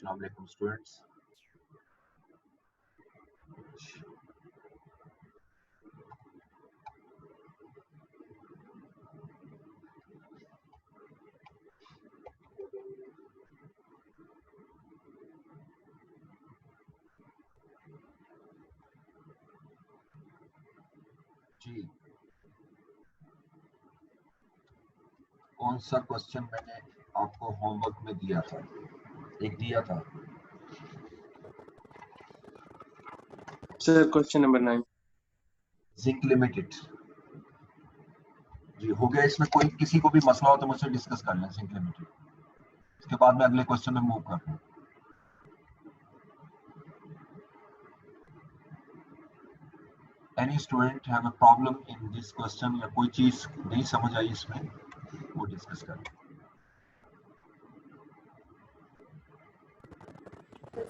अस्सलाम वालेकुम स्टूडेंट्स। जी, कौन सा क्वेश्चन मैंने आपको होमवर्क में दिया था? एक दिया था sir, question number 9, Zinc Limited. जी हो गया। इसमें कोई किसी को भी मसला हो तो मुझसे डिस्कस कर लें जिंक लिमिटेड। इसके बाद मैं अगले क्वेश्चन में मूव कर रहा हूँ। Any student have a problem in this question, या कोई चीज नहीं समझ आई इसमें, वो डिस्कस करें।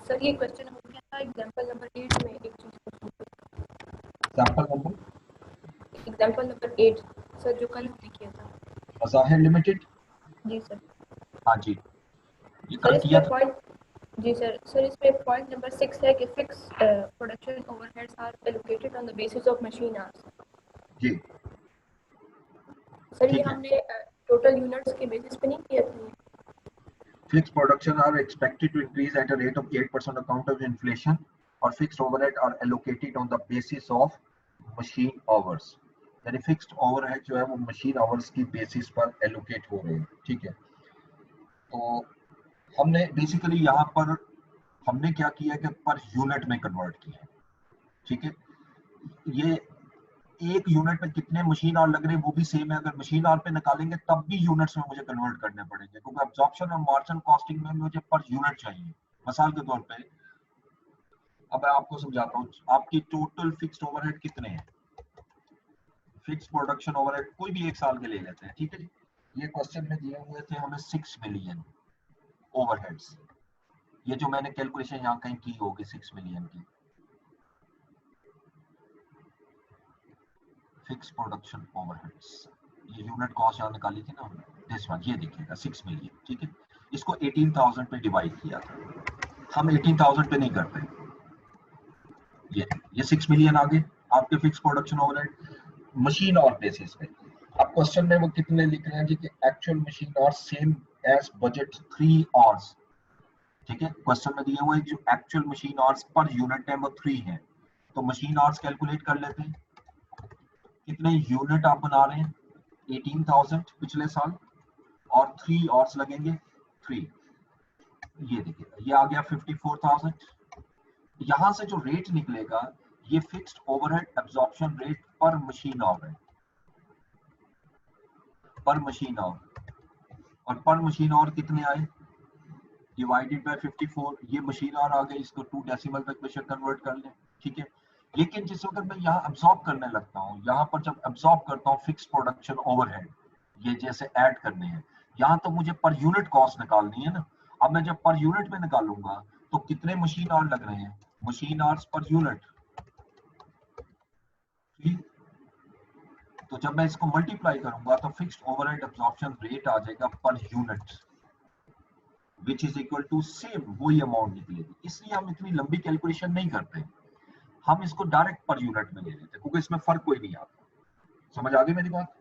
सर ये क्वेश्चन हो गया था एग्जांपल नंबर 8 में। एक चीज एग्जांपल नंबर 8 सर जो कल हमने किया था, मज़ाहिर लिमिटेड। जी सर। हाँ जी, ये सर कल किया इसमें था। पॉइंट, जी सर इसमें पॉइंट नंबर 6 है कि fix production overheads are allocated on the basis of machine hours. जी सर ये ठीक है। हमने टोटल यूनिट्स के बेसिस पे नहीं किया था। Fixed production are expected to increase at a rate of 8% on account of inflation, और fixed overhead are allocated on the basis of machine hours। यानी फिक्स्ड ओवरहेड जो है वो मशीन आवर्स की बेसिस पर एलोकेट हो रहे हैं। ठीक है, तो हमने बेसिकली यहाँ पर हमने क्या किया कि पर यूनिट में कन्वर्ट किया। ठीक है, ये एक यूनिट में कितने मशीन आवर लग रहे हैं वो भी सेम है। अगर मशीन आवर पे निकालेंगे तब भी यूनिट्स में मुझे कन्वर्ट करने पड़ेंगे, क्योंकि अब्जॉर्प्शन और मार्जिनल कॉस्टिंग में मुझे पर यूनिट चाहिए। मिसाल के तौर पे अब मैं आपको समझाता हूँ, आपकी टोटल फिक्स्ड ओवरहेड कितने हैं। फिक्स्ड प्रोडक्शन ओवरहेड कोई भी एक साल के ले लेते हैं। ठीक है जी, ये क्वेश्चन में दिए हुए थे हमें 6 मिलियन ओवरहेड्स। ये जो मैंने कैलकुलेशन यहाँ कहीं की होगी 6 मिलियन की फिक्स प्रोडक्शन ओवरहेड्स, ये यूनिट कॉस्ट यहाँ निकाली थी ना हमने, दिस वन, ये देखिएगा 6 मिलियन। ठीक है, इसको 18,000 पे डिवाइड किया था। हम 18,000 पे नहीं करते, ये 6 मिलियन आ गए आपके फिक्स प्रोडक्शन ओवरहेड मशीन और बेसिस पे। अब क्वेश्चन में वो कितने लिख रहे हैं जी कि एक्चुअल मशीन और सेम एज बजट 3 आवर्स। ठीक है, क्वेश्चन में दिया हुआ है जो actual machine hours per unit है वो 3 है। तो मशीन आवर्स कैलकुलेट कर लेते हैं, कितने यूनिट आप बना रहे हैं 18,000 पिछले साल, और 3 आवर्स लगेंगे 3। ये देखिए ये आ गया 54,000। यहां से जो रेट निकलेगा ये फिक्स्ड ओवरहेड एब्जॉर्प्शन रेट पर मशीन आवर है, पर मशीन आवर। और पर मशीन आवर कितने आए डिवाइडेड बाय 54, ये मशीन आवर आ गए। इसको 2 डेसिमल तक बेशक कन्वर्ट कर लें। ठीक है, लेकिन जिस वक्त मैं यहाँ अब्सॉर्ब करने लगता हूँ, यहाँ पर जब अब्सॉर्ब करता हूँ फिक्स प्रोडक्शन ओवरहेड, ये जैसे ऐड करने हैं, यहाँ तो मुझे पर यूनिट कॉस्ट निकालनी है ना। अब मैं जब पर यूनिट में निकालूंगा तो कितने मशीन आवर लग रहे हैं, मशीन आवर्स पर यूनिट। तो जब मैं इसको मल्टीप्लाई करूंगा तो फिक्स्ड ओवरहेड एब्जॉर्प्शन रेट आ जाएगा per unit, which is equal to same वही अमाउंट निकलेगी। इसलिए हम इतनी लंबी कैलकुलेशन नहीं करते, हम इसको डायरेक्ट पर यूनिट में ले लेते हैं, क्योंकि इसमें फर्क कोई नहीं आता। समझ आ गई मेरी बात?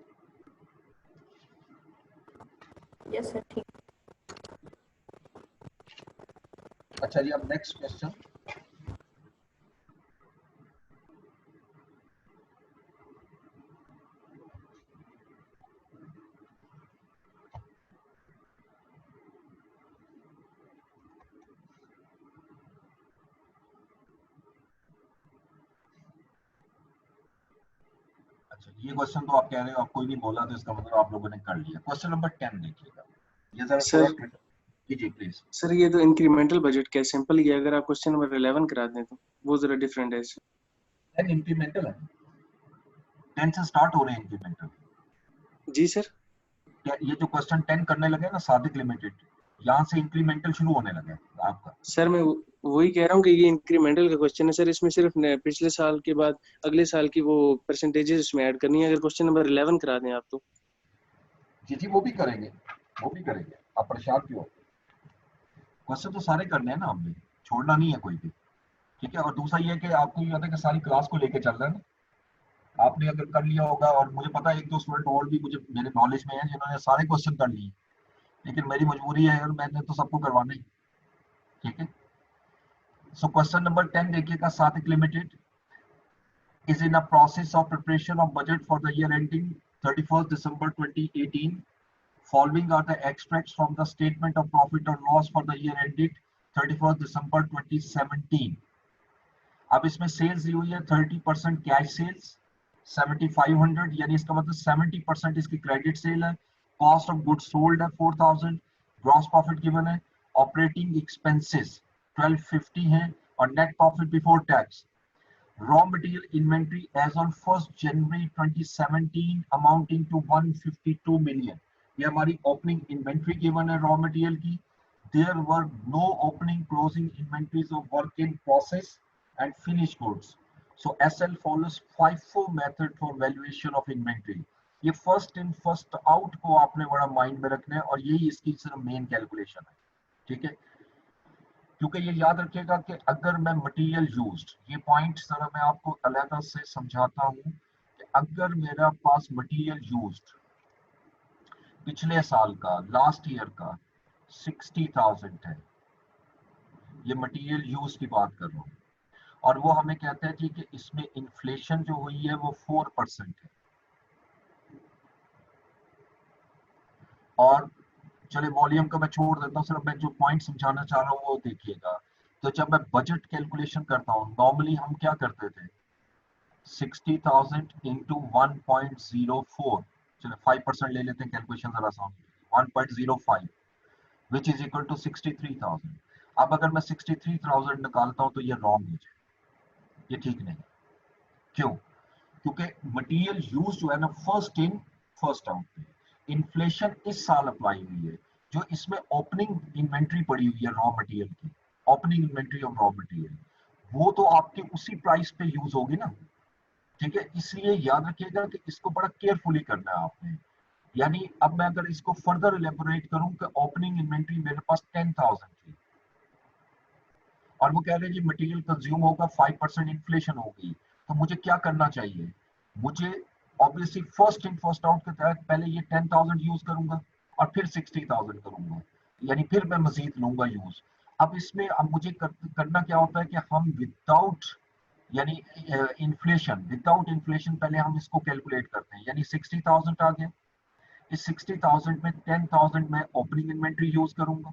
यस सर, ठीक। अच्छा जी, अब नेक्स्ट क्वेश्चन। अच्छा, ये क्वेश्चन तो आप कह रहे हो आप कोई नहीं बोला तो इसका मतलब आप लोगों ने कर लिया। क्वेश्चन नंबर 10 देखिएगा, ये जरा थोड़ा जी प्लीज। सर ये तो इंक्रीमेंटल बजट क्या सिंपल ही है, अगर आप क्वेश्चन नंबर 11 करा दें तो वो जरा डिफरेंट है। इंक्रीमेंटल है, 10 से स्टार्ट हो रहे हैं इंक्रीमेंटल। जी सर। ये जो क्वेश्चन 10 करने लगे ना सादिक लिमिटेड, यहाँ से इंक्रीमेंटल शुरू होने लगे आपका। सर मैं वही कह रहा हूँ कि ये इंक्रीमेंटल का क्वेश्चन है सर, इसमें सिर्फ पिछले साल के बाद अगले साल की वो परसेंटेजेस इसमें ऐड करनी है। अगर क्वेश्चन नंबर 11 करा दें आप तो। जी जी वो भी करेंगे, आप परेशान क्यों? क्वेश्चन तो सारे करने हैं ना हमने, छोड़ना नहीं है कोई भी, ठीक है। और दूसरा ये है कि आपको ये होता है कि सारी क्लास को लेके चल रहा है ना, आपने अगर कर लिया होगा, और मुझे पता है एक दो स्टूडेंट और भी मुझे मेरे नॉलेज में है जिन्होंने सारे क्वेश्चन कर लिए, लेकिन मेरी मजबूरी है और मैंने तो सबको करवाना ही, ठीक है। सो क्वेश्चन नंबर 10 देखिएगा, Sadiq limited is in a process of preparation of budget for the year ending 31st December 2018. Following are the extracts from the statement of profit or loss for the year ended 31st December 2017. अब इसमें sales दी हुई है 30% cash sales 7500, यानी इसका मतलब 70% इसकी credit sale है। Cost of goods sold है 4000, ग्रॉस प्रॉफिट गिवन है, ऑपरेटिंग एक्सपेंसेस 1250 है, और net profit before tax. Raw material inventory as on 1st January 2017 amounting to 152 million. ये हमारी opening inventory given है raw material की। There were no opening closing inventories of work in process and finished goods. So SL follows FIFO method for valuation of inventory. ये first in first out को आपने बड़ा mind में रखना है, और यही इसकी सिर्फ main calculation है, ठीक है। क्योंकि ये याद रखिएगा कि अगर मैं मटेरियल यूज्ड, ये पॉइंट जरा मैं आपको अलग से समझाता हूँ कि अगर मेरा पास मटेरियल यूज्ड पिछले साल का, लास्ट ईयर का 60,000 है, ये मटेरियल यूज की बात कर रहा हूँ, और वो हमें कहते हैं कि इसमें इन्फ्लेशन जो हुई है वो 4% है, और चले वॉल्यूम का मैं छोड़ देता हूँ, सिर्फ मैं जो पॉइंट समझाना चाह रहा हूँ वो देखिएगा। तो जब मैं बजट कैलकुलेशन करता हूँ, नॉर्मली हम क्या करते थे, 60,000 इंटू 1.04, चलो 5% ले लेते हैं कैलकुलेशन जरा सा, 1.05 विच इज इक्वल टू 63,000। अब अगर मैं 63,000 निकालता हूँ तो ये रॉन्ग हो जाए, ये ठीक नहीं। क्यों? क्योंकि मटेरियल यूज जो है ना फर्स्ट इन फर्स्ट आउट पे, इन्फ्लेशन इस साल अप्लाई हुई है, जो इसमें ओपनिंग इन्वेंट्री पड़ी हुई है रॉ मटेरियल की, opening inventory of raw material, वो तो आपके उसी प्राइस पे यूज होगी ना, ठीक है। इसलिए याद रखिएगा कि इसको बड़ा केयरफुली करना है आपने। यानी अब मैं अगर इसको फर्दर इलेबोरेट करूं कि ओपनिंग इन्वेंट्री मेरे पास 10,000 थी, और वो कह रहे हैं जी मटेरियल कंज्यूम होगा, 5% इन्फ्लेशन होगी, तो मुझे क्या करना चाहिए? मुझे obviously first in first out के तहत पहले ये 10,000 यूज करूंगा और फिर 60,000 करूंगा, यानी फिर मैं मजीद लूंगा यूज। अब इसमें अब मुझे करना क्या होता है कि हम विदाउट यानी इन्फ्लेशन, विदाउट इन्फ्लेशन पहले हम इसको कैलकुलेट करते हैं, यानी 60,000 आ गया, इस 60,000 में 10,000 मैं ओपनिंग इन्वेंट्री यूज करूंगा,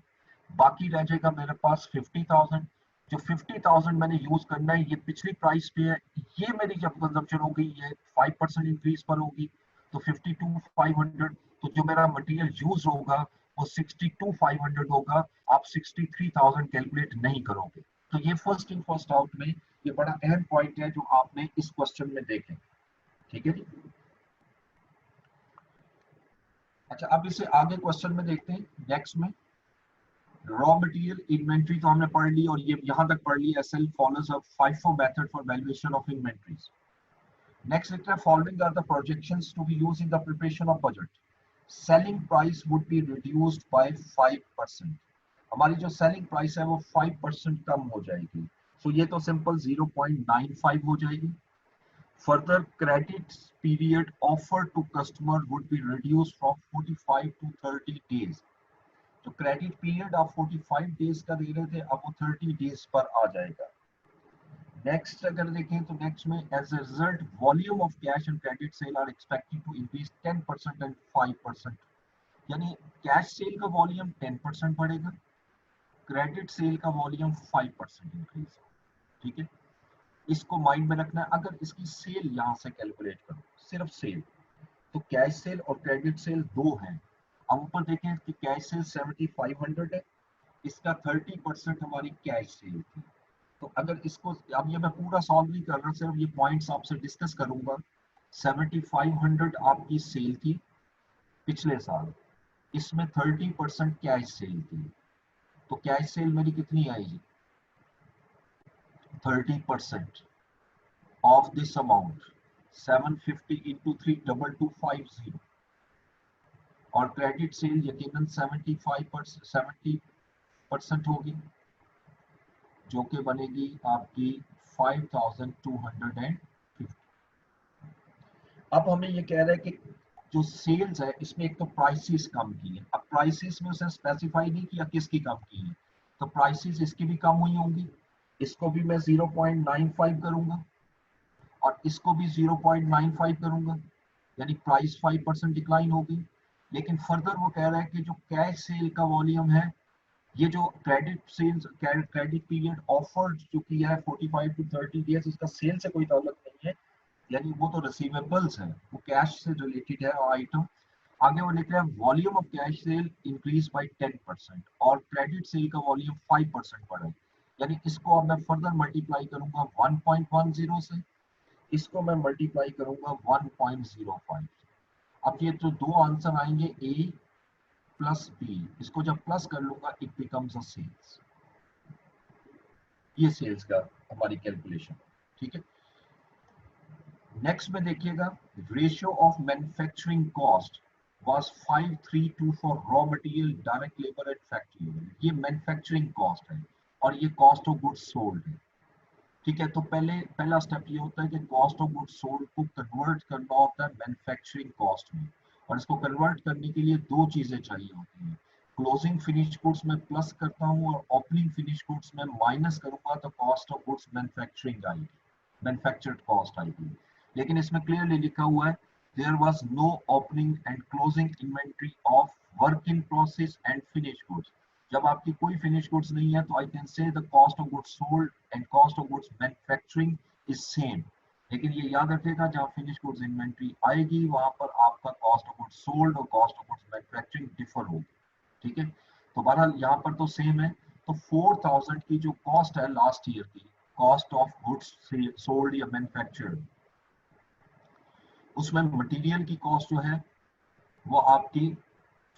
बाकी रह जाएगा मेरे पास 50,000। जो 50,000 मैंने यूज करना है ये पिछली प्राइस पे है, ये मेरी जब कंजम्पशन होगी ये 5% इंक्रीज पर होगी, तो 52,500, तो जो मेरा मटेरियल यूज होगा वो 62,500 होगा, आप 63,000 कैलकुलेट नहीं करोगे। तो ये फर्स्ट इन फर्स्ट आउट में ये बड़ा अहम पॉइंट है जो आपने इस क्वेश्चन में देखें, ठीक है जी। अच्छा, अब इसे आगे क्वेश्चन में देखते हैं, नेक्स्ट में रॉ मटेरियल इन्वेंट्री तो हमने पढ़ ली, और ये यहां तक पढ़ ली, SL follows a FIFO method for valuation of inventories. Next लिखते हैं, following are the projections to be used in the preparation of budget. Selling price would be reduced by 5%। हमारी जो सेलिंग प्राइस है वो 5% कम हो जाएगी, तो ये तो सिंपल 0.95 हो जाएगी। Further, credit period offered to customer would be reduced from 45 to 30 days. तो क्रेडिट पीरियड आप 45 डेज का दे रहे थे, अब वो 30 डेज पर आ जाएगा। नेक्स्ट अगर देखें तो नेक्स्ट में as a result volume of cash and credit sale are expected to increase 10% and 5%, यानी कैश सेल का वॉल्यूम 10% बढ़ेगा, क्रेडिट सेल का वॉल्यूम 5% इंक्रीज, ठीक है। इसको माइंड में रखना है। अगर इसकी सेल यहाँ से कैलकुलेट करो, सिर्फ सेल, तो कैश सेल और क्रेडिट सेल दो हैं। अब ऊपर देखें कि कैश सेल 7500 है, इसका 30% हमारी कैश सेल थी। तो अगर इसको, अब ये मैं पूरा सॉल्व नहीं कर रहा, सिर्फ ये पॉइंट्स आपसे डिस्कस करूंगा 7500 आपकी सेल थी पिछले साल, इसमें 30% कैश सेल थी, तो कैश सेल मेरी कितनी आएगी? 30% ऑफ दिस अमाउंट 750 इंटू 32250, और क्रेडिट सेल यकीनन 70% होगी, जो कि बनेगी आपकी 5250। अब हमें ये कह रहा है कि जो सेल्स है इसमें एक तो प्राइसेस कम की है। अब प्राइसेस में उसने स्पेसिफाई नहीं किया किसकी कम की है, तो प्राइसेस इसकी भी कम हुई होंगी, इसको भी मैं 0.95 करूंगा और इसको भी 0.95 करूंगा, यानी प्राइस 5% डिक्लाइन होगी। लेकिन फर्दर वो कह रहा है कि जो कैश सेल का वॉल्यूम है, ये जो credit sales credit period offered जो किया है 45 टू 30 डेज, इसका सेल से कोई ताल्लुक नहीं है, यानी वो तो रिसीवेबल्स है, वो कैश से रिलेटेड है आइटम। आगे वो लिख रहा है volume of cash cell increase by 10% और क्रेडिट सेल का वॉल्यूम 5% बढ़ा, यानी इसको अब मैं फर्दर मल्टीप्लाई करूंगा 1.10 से, इसको मैं मल्टीप्लाई करूंगा 1.05। अब ये जो दो आंसर आएंगे ए प्लस बी, इसको जब प्लस कर लूंगा इट बिकम्स अ सेल्स, ये सेल्स का हमारी कैलकुलेशन, ठीक है। नेक्स्ट में देखिएगा, ratio of manufacturing cost was 532 for raw material direct labour at factory. ये मैन्युफैक्चरिंग कॉस्ट है और ये कॉस्ट ऑफ गुड्स सोल्ड है, ठीक है। तो पहला स्टेप ये होता है कि कॉस्ट ऑफ गुड्स सोल्ड को कन्वर्ट करना होता है मैन्युफैक्चरिंग कॉस्ट में, और इसको कन्वर्ट करने के लिए दो चीजें चाहिए होती हैं। क्लोजिंग फिनिश गुड्स में प्लस करता हूँ और ओपनिंग फिनिश गुड्स में माइनस करूंगा, तो कॉस्ट ऑफ गुड्स मैन्युफैक्चरिंग आएगी, मैन्युफैक्चर्ड कॉस्ट आएगी। लेकिन इसमें क्लियरली लिखा हुआ है there was no opening and closing inventory of work in process and finish goods. जब आपकी कोई फिनिश गुड्स नहीं है तो I can say the cost of goods sold and cost of goods manufacturing is same. लेकिन ये याद रखिएगा जहाँ फिनिश गुड्स इन्वेंटरी आएगी वहां पर आपका कॉस्ट ऑफ गुड्स सोल्ड और cost of goods manufacturing differ होगी, ठीक है। तो बहरहाल यहाँ पर तो सेम है। तो 4000 की जो कॉस्ट है लास्ट ईयर की, कॉस्ट ऑफ गुड्स सोल्ड या मैन्युफैक्चर्ड, उसमें मटेरियल की कॉस्ट जो है वो आपकी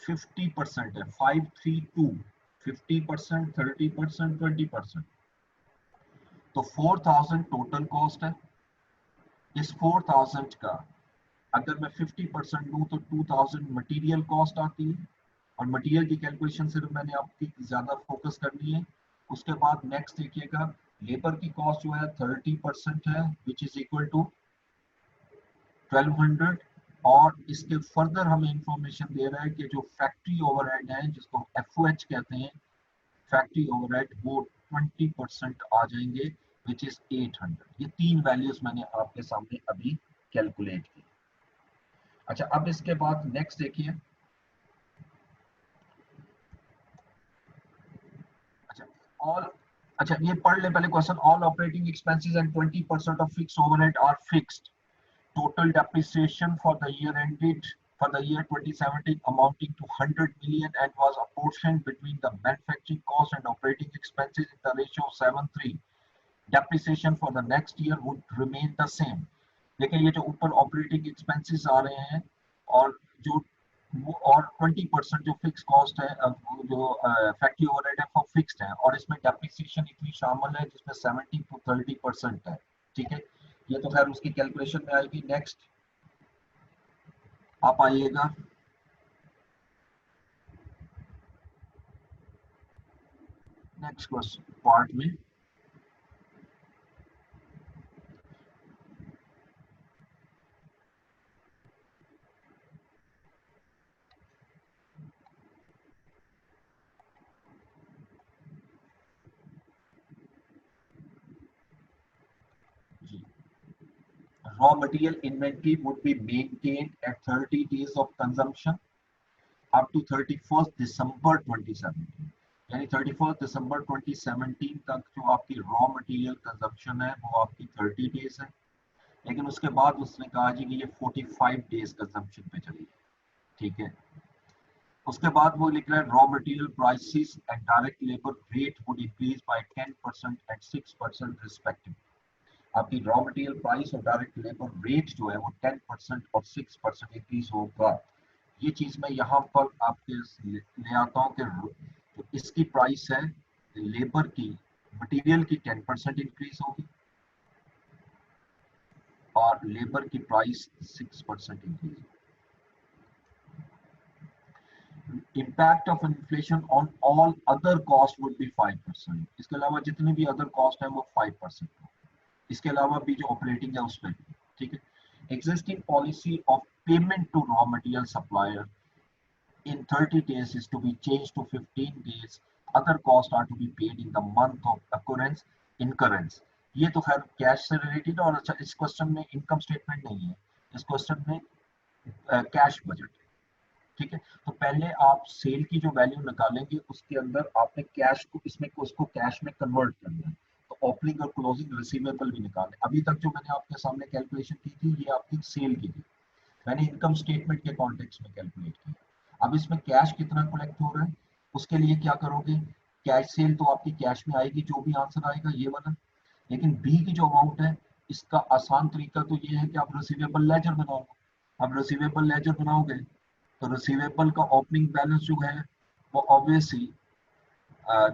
50% है, 532, 50%, 30%, 20%। तो 4000 टोटल कॉस्ट है। इस 4000 का अगर मैं 50% लूं तो 2000 मटेरियल कॉस्ट आती है, और मटेरियल की कैलकुलेशन सिर्फ मैंने आपकी ज्यादा फोकस करनी है। उसके बाद नेक्स्ट देखिएगा, लेबर की कॉस्ट जो है 30% है, विच इज इक्वल टू 1200। और इसके फर्दर हमें इंफॉर्मेशन दे रहा है कि जो फैक्ट्री ओवरहेड है जिसको FOH कहते हैं, फैक्ट्री ओवरहेड, वो 20% आ जाएंगे, विच इज 800। ये तीन वैल्यूज मैंने आपके सामने अभी कैलकुलेट की। अच्छा, अब इसके बाद नेक्स्ट देखिए। अच्छा, ऑल, अच्छा ये पढ़ ले पहले question. All operating expenses and 20% of fixed overhead are fixed. Total depreciation for the year ended for the year 2017 amounting to 100 million and was apportioned between the manufacturing cost and operating expenses in the ratio of 7:3. Depreciation for the next year would remain the same. लेकिन ये जो ऊपर operating expenses आ रहे हैं और जो और 20% जो फिक्स कॉस्ट है, जो फैक्ट्री ओवरहेड है वो फिक्स्ड है, और इसमें डेप्रिसिएशन इतनी शामिल है जिसमें 70 to 30% है, ठीक है। ये तो खैर उसकी कैलकुलेशन में आएगी। नेक्स्ट आप आइएगा, नेक्स्ट क्वेश्चन पार्ट में। जी, raw material inventory would be maintained at 30 days of consumption up to 31st December 2017। यानी 31st December 2017 तक जो आपकी रॉ मटेरियल कंजम्पशन है वो आपकी 30 डेज है। लेकिन उसके बाद उसने कहा जी कि ये 45 डेज कंजम्पशन पे चली है, ठीक है। उसके बाद वो लिख रहा है raw material prices and direct labour rate would increase by 10% and 6% respectively. आपकी रॉ मटेरियल प्राइस और डायरेक्ट लेबर रेट जो है वो 10% और 6% इंक्रीज होगा। ये चीज मैं यहाँ पर आपके ले आता हूँ कि जो इसकी प्राइस है लेबर की, मटेरियल की 10% इंक्रीज होगी और लेबर की प्राइस 6% इंक्रीज होगी। Impact of inflation on all other cost would be 5%। इसके अलावा जितनी भी अदर कॉस्ट है वो 5%। इसके अलावा भी जो ऑपरेटिंग है उसमें, ठीक है। Existing policy of payment to raw material supplier in 30 days is to be changed to 15 days. Other costs are to be paid in the month of occurrence, incurrence. ये तो खैर कैश से रिलेटेड। और अच्छा, इस क्वेश्चन में income statement नहीं है, इस क्वेश्चन में कैश बजट है, ठीक है। तो पहले आप सेल की जो वैल्यू निकालेंगे उसके अंदर आपने कैश को, इसमें उसको कैश में कन्वर्ट करना है। तो ओपनिंग और क्लोजिंग रिसीवेबल भी निकालने। अभी तक जो मैंने आपके सामने कैलकुलेशन की थी ये आपकी सेल की थी, मैंने इनकम स्टेटमेंट के कॉन्टेक्स्ट में कैलकुलेट किया। अब इसमें कैश कितना कलेक्ट हो रहा है उसके लिए क्या करोगे, कैश सेल तो आपकी कैश में आएगी, जो भी आंसर आएगा ये वाला। लेकिन बी की जो अमाउंट है इसका आसान तरीका तो ये है कि आप रिसीवेबल लेजर बनाओ। अब रिसीवेबल लेजर बनाओगे तो रिसीवेबल का ओपनिंग बैलेंस जो है वो ऑब्वियसली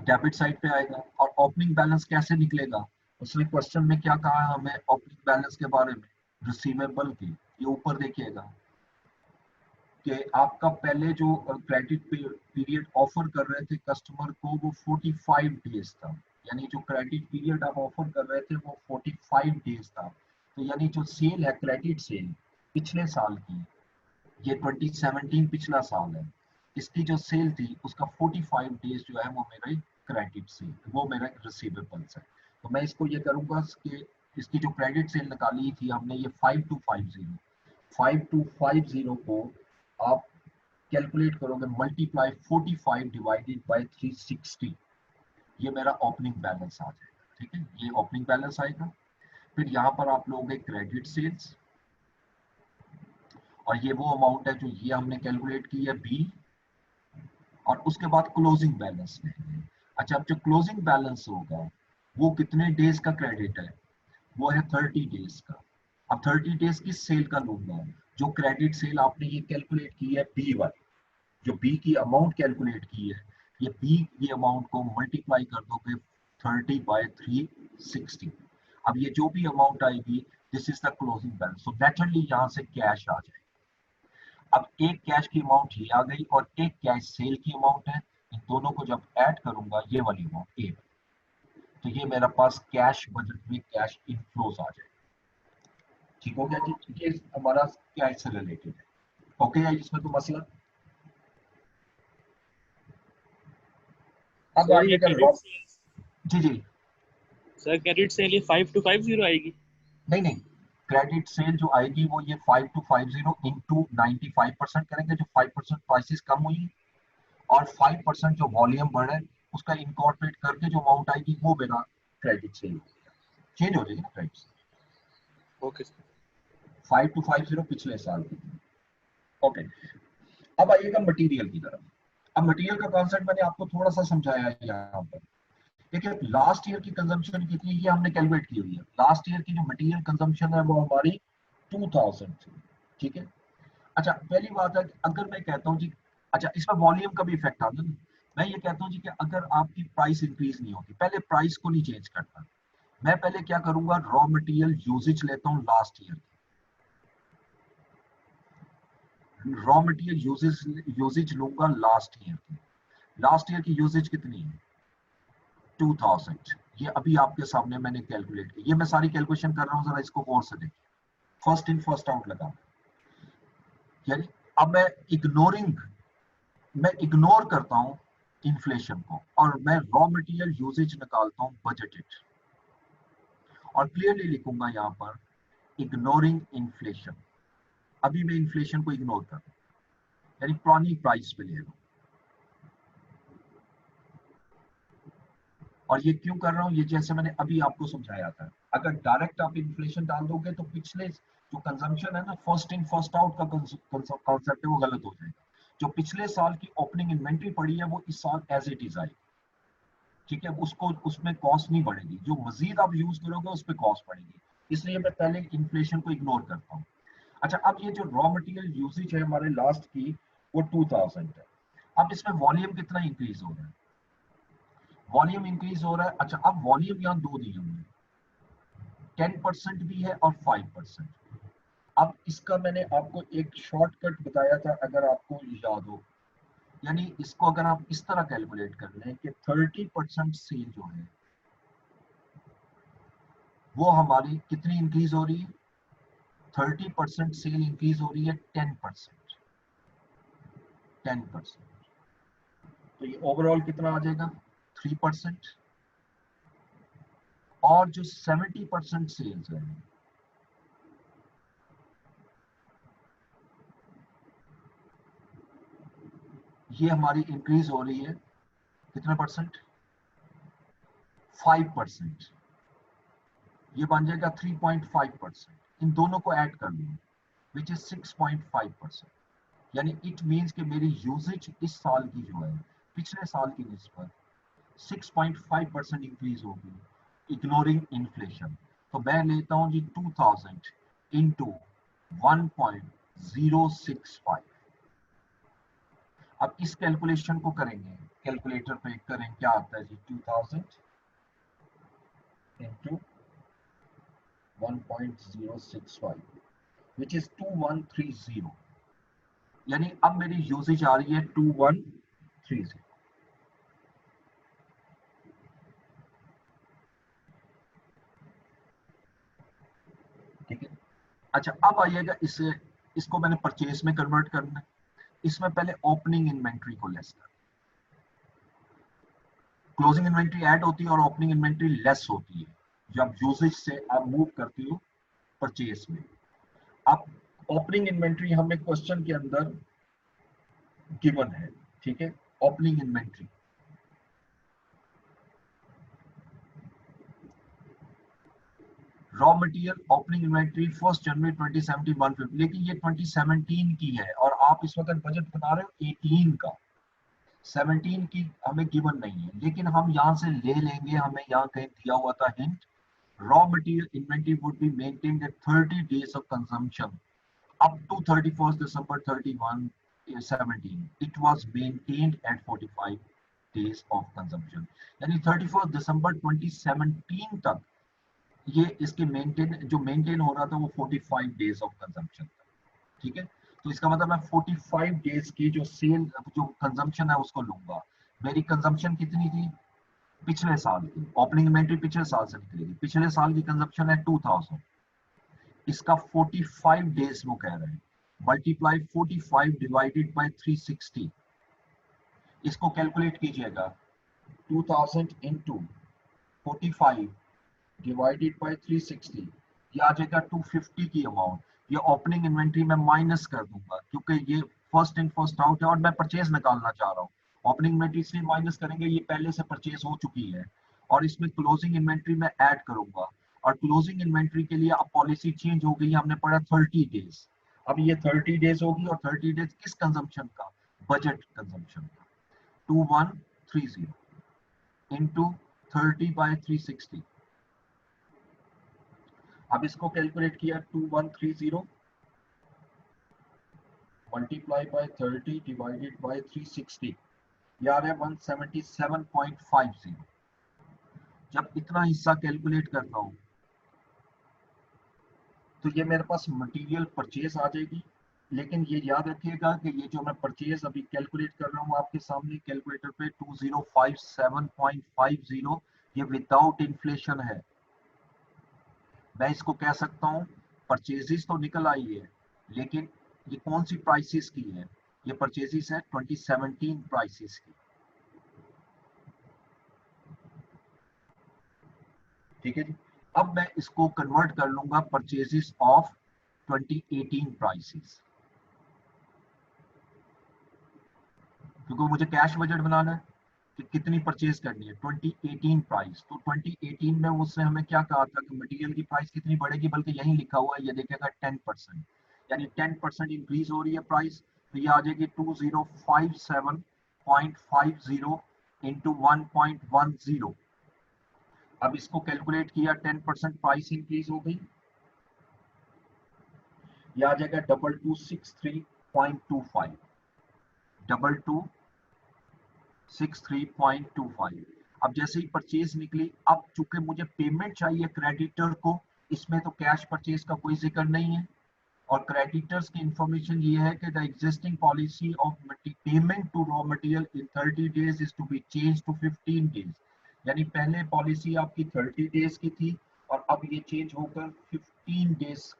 डेबिट साइड पे आएगा। और ओपनिंग बैलेंस कैसे निकलेगा, उसने क्वेश्चन में क्या कहा है हमें ओपनिंग बैलेंस के बारे में, रिसीवेबल की। ये ऊपर देखिएगा कि आपका पहले जो क्रेडिट पीरियड ऑफर कर रहे थे कस्टमर को वो 45 डेज था, यानी जो क्रेडिट पीरियड आप ऑफर कर रहे थे वो 45 डेज था। तो यानी जो सेल है क्रेडिट सेल पिछले साल की, ये 2017 पिछला साल है, इसकी जो सेल थी उसका 45 डेज जो है वो मेरा क्रेडिट सेल, वो मेरा रिसीवेबल्स है। तो मैं इसको ये करूंगा कि इसकी जो क्रेडिट सेल निकाली थी हमने ये 5250 को आप कैलकुलेट करोगे, मल्टीप्लाई 45 डिवाइडेड बाय 360, ये मेरा ओपनिंग बैलेंस आ जाएगा, ठीक है। ये ओपनिंग बैलेंस आएगा। फिर यहाँ पर आप लोगे क्रेडिट सेल्स और ये वो अमाउंट है जो ये हमने कैलकुलेट की है बी, और उसके बाद क्लोजिंग बैलेंस लेंगे। अच्छा, अब जो क्लोजिंग बैलेंस होगा वो कितने डेज का क्रेडिट है, वो है 30 डेज का। अब 30 डेज की सेल का लूंगा, जो क्रेडिट सेल आपने ये कैलकुलेट की है बी वाली, जो बी की अमाउंट कैलकुलेट की है, ये बी की अमाउंट को मल्टीप्लाई कर दोगे 30 बाय 360। अब ये जो भी अमाउंट आएगी this is the closing balance. So naturally यहाँ से कैश आ जाएगा। अब एक कैश की अमाउंट ये आ गई और एक कैश सेल की अमाउंट है, इन दोनों को जब ऐड करूंगा ये वाली अमाउंट ए, तो ये मेरा पास कैश बजट में कैश इनफ्लोज आ जाएगा। ठीक हो गया जी, ये हमारा कैश से रिलेटेड है। ओके है, इसमें तो मसला। अब सर ये आइएगा क्रेडिट जी जी, सर क्रेडिट सेल ये 5250 आएगी? नहीं नहीं, क्रेडिट सेल जो आएगी वो ये 5250 इंटू 95% करेंगे, जो 5% प्राइसेस कम हुई और 5% जो वॉल्यूम बढ़े उसका इनकॉर्पोरेट करके जो अमाउंट आएगी वो मेरा क्रेडिट सेल चेंज हो जाएगी ना क्रेडिट। Okay sir. 5250 पिछले साल की। ओके, अब आइएगा मटेरियल की तरफ। अब मटेरियल का कॉन्सेप्ट मैंने आपको थोड़ा सा समझाया है यहाँ पर। देखिए लास्ट ईयर की कंजम्पशन कितनी है ये हमने कैलकुलेट की हुई है। लास्ट ईयर की जो मटेरियल कंजम्पशन है वो हमारी 2000 थी, ठीक है। अच्छा, पहली बात है कि अगर मैं कहता हूँ जी, अच्छा इसमें वॉल्यूम का भी इफेक्ट आता है ना। मैं ये कहता हूँ जी कि अगर आपकी प्राइस इंक्रीज नहीं होती, पहले प्राइस को नहीं चेंज करता, मैं पहले क्या करूंगा, रॉ मटेरियल यूजेज लेता हूँ लास्ट ईयर की। रॉ मटेरियल यूजेज लूंगा लास्ट ईयर की। लास्ट ईयर की यूजेज कितनी है 2000। ये अभी आपके सामने मैंने कैलकुलेट की, ये मैं सारी कैलकुलेशन कर रहा हूँ, जरा इसको गौर से देखिए। फर्स्ट इन फर्स्ट आउट लगा, यानी अब मैं इग्नोर करता हूँ इन्फ्लेशन को और मैं रॉ मटेरियल यूजेज निकालता हूँ बजटेड, और क्लियरली लिखूंगा यहाँ पर इग्नोरिंग इन्फ्लेशन। अभी मैं इन्फ्लेशन को इग्नोर कर रहा हूँ, यानी पुरानी प्राइस पे ले रहा हूँ। और ये क्यों कर रहा हूँ, ये जैसे मैंने अभी आपको समझाया था, अगर डायरेक्ट आप इन्फ्लेशन डाल दोगे तो पिछले जो कंजम्पशन है ना, फर्स्ट इन फर्स्ट आउट का कॉन्सेप्ट है वो गलत हो जाएगा। जो पिछले साल की ओपनिंग इन्वेंट्री पड़ी है वो इस साल एज इट इज आएगी, ठीक है। उसको उसमें कॉस्ट नहीं बढ़ेगी, जो मजीद आप यूज करोगे उस पर कॉस्ट बढ़ेगी। इसलिए मैं पहले इन्फ्लेशन को इग्नोर करता हूँ। अच्छा, अब ये जो रॉ मटेरियल यूसेज है हमारे लास्ट की वो 2000 है। अब इसमें वॉल्यूम कितना इंक्रीज हो रहा है? वॉल्यूम इंक्रीज हो रहा है। अच्छा, अब वॉल्यूम यहाँ दो दिए हुए हैं, 10% भी है और 5%। अब इसका मैंने आपको एक शॉर्टकट बताया था, अगर आपको याद हो, यानी इसको अगर आप इस तरह कैलकुलेट कर लें कि 30% सेल जो है वो हमारी कितनी इंक्रीज हो रही है? 30% सेल इंक्रीज हो रही है 10%। 10%, तो ये ओवरऑल कितना आ जाएगा? 3%। और जो 70% सेल्स है ये हमारी इंक्रीज हो रही है कितने परसेंट? 5%। ये बन जाएगा 3.5%। इन दोनों को ऐड कर लो, विच इज 6.5%। यानी इट मीन्स कि मेरी यूजेज इस साल की जो है पिछले साल की निस्बत 6.5% इंक्रीज होगी, इग्नोरिंग इन्फ्लेशन। तो मैं लेता हूं जी 2000 इंटू 1.065। अब इस कैलकुलेशन को करेंगे, कैलकुलेटर पे करें, क्या आता है जी? 2000 इंटू 1.065 विच इज 2130। यानी अब मेरी यूसेज आ रही है 2130। ठीक है। अच्छा, अब आइएगा इसे, इसको मैंने परचेज में कन्वर्ट करना है। इसमें पहले ओपनिंग इन्वेंट्री को लेस कर, क्लोजिंग इन्वेंट्री ऐड होती है और ओपनिंग इन्वेंट्री लेस होती है जब यूसेज से आप मूव करते हो परचेज में। अब ओपनिंग इन्वेंट्री हमें क्वेश्चन के अंदर गिवन है, ठीक है। Opening inventory raw material opening inventory 1 January 2017 150, लेकिन ये 2017 की है और आप इस वक्त बजट बना रहे हो 18 का। 17 की हमें गिवन नहीं है, लेकिन हम यहाँ से ले लेंगे, हमें यहाँ कहीं दिया हुआ था hint, raw material inventory would be maintained at 30 days of consumption up to 31st December 31 17. It was maintained at 45 days of consumption। यानी 31st December 2017 तक ये इसके जो मेंटेन हो रहा था वो 45 डेज ऑफ कंजम्पशन था। ठीक है, तो इसका मतलब मैं 45 डेज की जो सेल जो कंजम्पशन है उसको लूंगा। मेरी कंजम्पशन कितनी थी पिछले साल की? ओपनिंग इन्वेंटरी पिछले साल से निकलेगी, पिछले साल की कंजम्पशन है 2000, इसका 45 डेज वो कह रहे हैं, मल्टीप्लाई 45 डिवाइडेड बाय 360। इसको कैलकुलेट कीजिएगा, 2000 इंटू 45 डिवाइडेड बाय 360, ये आ जाएगा 250 की अमाउंट। ये ओपनिंग इन्वेंट्री में माइनस कर दूंगा क्योंकि ये फर्स्ट इन फर्स्ट आउट है और मैं परचेज निकालना चाह रहा हूँ। ओपनिंग इन्वेंट्री से माइनस करेंगे, ये पहले से परचेज हो चुकी है, और इसमें क्लोजिंग इन्वेंट्री में ऐड करूंगा। और क्लोजिंग इन्वेंट्री के लिए अब पॉलिसी चेंज हो गई, हमने पढ़ा 30 डेज। अब ये 30 डेज होगी, और 30 डेज किस कंजम्पशन का? बजट कंजम्पशन का। 2130 इंटू 30 बाय 360। अब इसको कैलकुलेट किया, 2130 मल्टीप्लाई बाय 30 डिवाइडेड बाय 360, ये आ रहा है 177.50। जब इतना हिस्सा कैलकुलेट करता हूं तो ये मेरे पास मटेरियल परचेज आ जाएगी। लेकिन ये याद रखिएगा कि ये जो मैं परचेज अभी कैलकुलेट कर रहा हूँ आपके सामने कैलकुलेटर पे 2057.50, ये विदाउट इन्फ्लेशन है। मैं इसको कह सकता हूँ परचेजेस तो निकल आई है, लेकिन ये कौन सी प्राइसेस की है? ये परचेजेस है 2017 प्राइसेस की। ठीक है जी। अब मैं इसको कन्वर्ट कर लूंगा परचेजेस ऑफ 2018 प्राइसेस, क्योंकि मुझे कैश बजट बनाना है कि कितनी परचेज करनी है 2018 प्राइस। तो 2018 में उसने हमें क्या कहा था कि मटेरियल की प्राइस कितनी बढ़ेगी, बल्कि यही लिखा हुआ है, ये देखेगा 10%, यानी 10% इंक्रीज हो रही है प्राइस। तो ये आ जाएगी 2057.50 इंटू 1.10। अब इसको कैलकुलेट किया, 10% प्राइस इंक्रीज हो गई, ये आ जाएगा 2263.25, 2263.25। अब जैसे ही परचेज निकली, अब चूंकि मुझे पेमेंट चाहिए क्रेडिटर को, इसमें तो कैश परचेज का कोई जिक्र नहीं है, और क्रेडिटर्स की इंफॉर्मेशन ये है कि the existing policy of payment to raw material in 30 days is to be change to 15 days. यानी पहले पॉलिसी आपकी 30 डेज की थी और अब ये चेंज होकर 15 डेज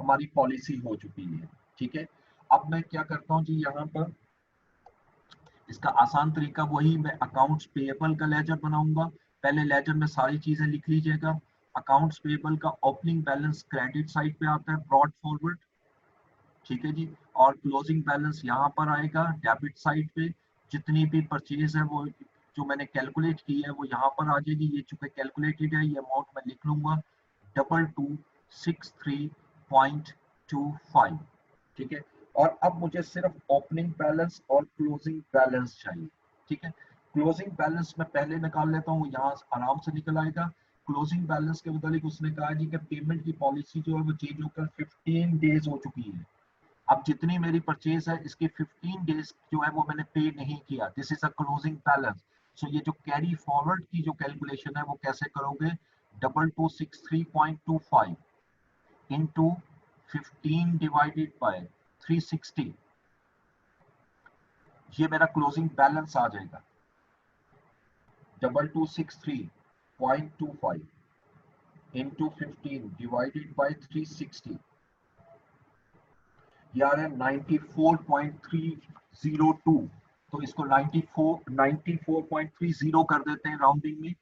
हमारी पॉलिसी हो चुकी है। ठीक है, अब मैं क्या करता हूँ जी, यहाँ पर इसका आसान तरीका वही, मैं अकाउंट्स पेएबल का लेजर बनाऊंगा। पहले लेजर में सारी चीजें लिख लीजिएगा। अकाउंट्स पेएबल का ओपनिंग बैलेंस क्रेडिट साइड पे आता है, ब्रॉड फॉरवर्ड, ठीक है जी, और क्लोजिंग बैलेंस यहाँ पर आएगा डेबिट साइड पे। जितनी भी परचेज है वो जो मैंने कैलकुलेट की है वो यहाँ पर आ जाएगी। ये चूंकि कैलकुलेटेड है, ये अमाउंट मैं लिख लूंगा 2263.25, ठीक है। और अब मुझे सिर्फ ओपनिंग बैलेंस और क्लोजिंग बैलेंस चाहिए, ठीक है। क्लोजिंग बैलेंस मैं पहले निकाल लेता हूँ, यहाँ आराम से निकल आएगा। क्लोजिंग बैलेंस के मुताबिक उसने कहा जी कि पेमेंट की पॉलिसी जो है वो चेंज होकर 15 डेज हो चुकी है। अब जितनी मेरी परचेज है इसके 15 डेज जो है वो मैंने पे नहीं किया, this is a closing balance. So ये जो कैरी फॉरवर्ड की जो कैलकुलेशन है वो कैसे करोगे, 2263.25 इंटू 15 डिवाइडेड बाय 360, ये मेरा क्लोजिंग बैलेंस आ जाएगा 2263.25 इंटू 15 डिवाइडेड बाय 360, ये आ रहा है 94.302। तो इसको 94.30 कर देते हैं राउंडिंग में।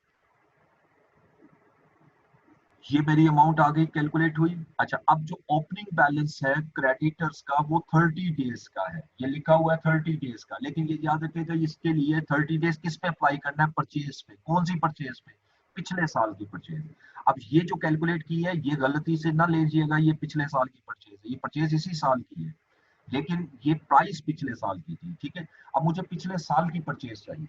ये मेरी अमाउंट आ गई, कैलकुलेट हुई। अच्छा, अब जो ओपनिंग बैलेंस है क्रेडिटर्स का वो 30 डेज का है, ये लिखा हुआ है 30 डेज का, लेकिन ये याद रखिएगा इसके लिए 30 डेज किस पे अप्लाई करना है, परचेज पे। कौन सी परचेज पे, पिछले साल की परचेज। अब ये जो कैलकुलेट की है ये गलती से ना लीजिएगा, ये पिछले साल की परचेज है, ये परचेज इसी साल की है, लेकिन ये प्राइस पिछले साल की थी, ठीक है। अब मुझे पिछले साल की परचेज चाहिए,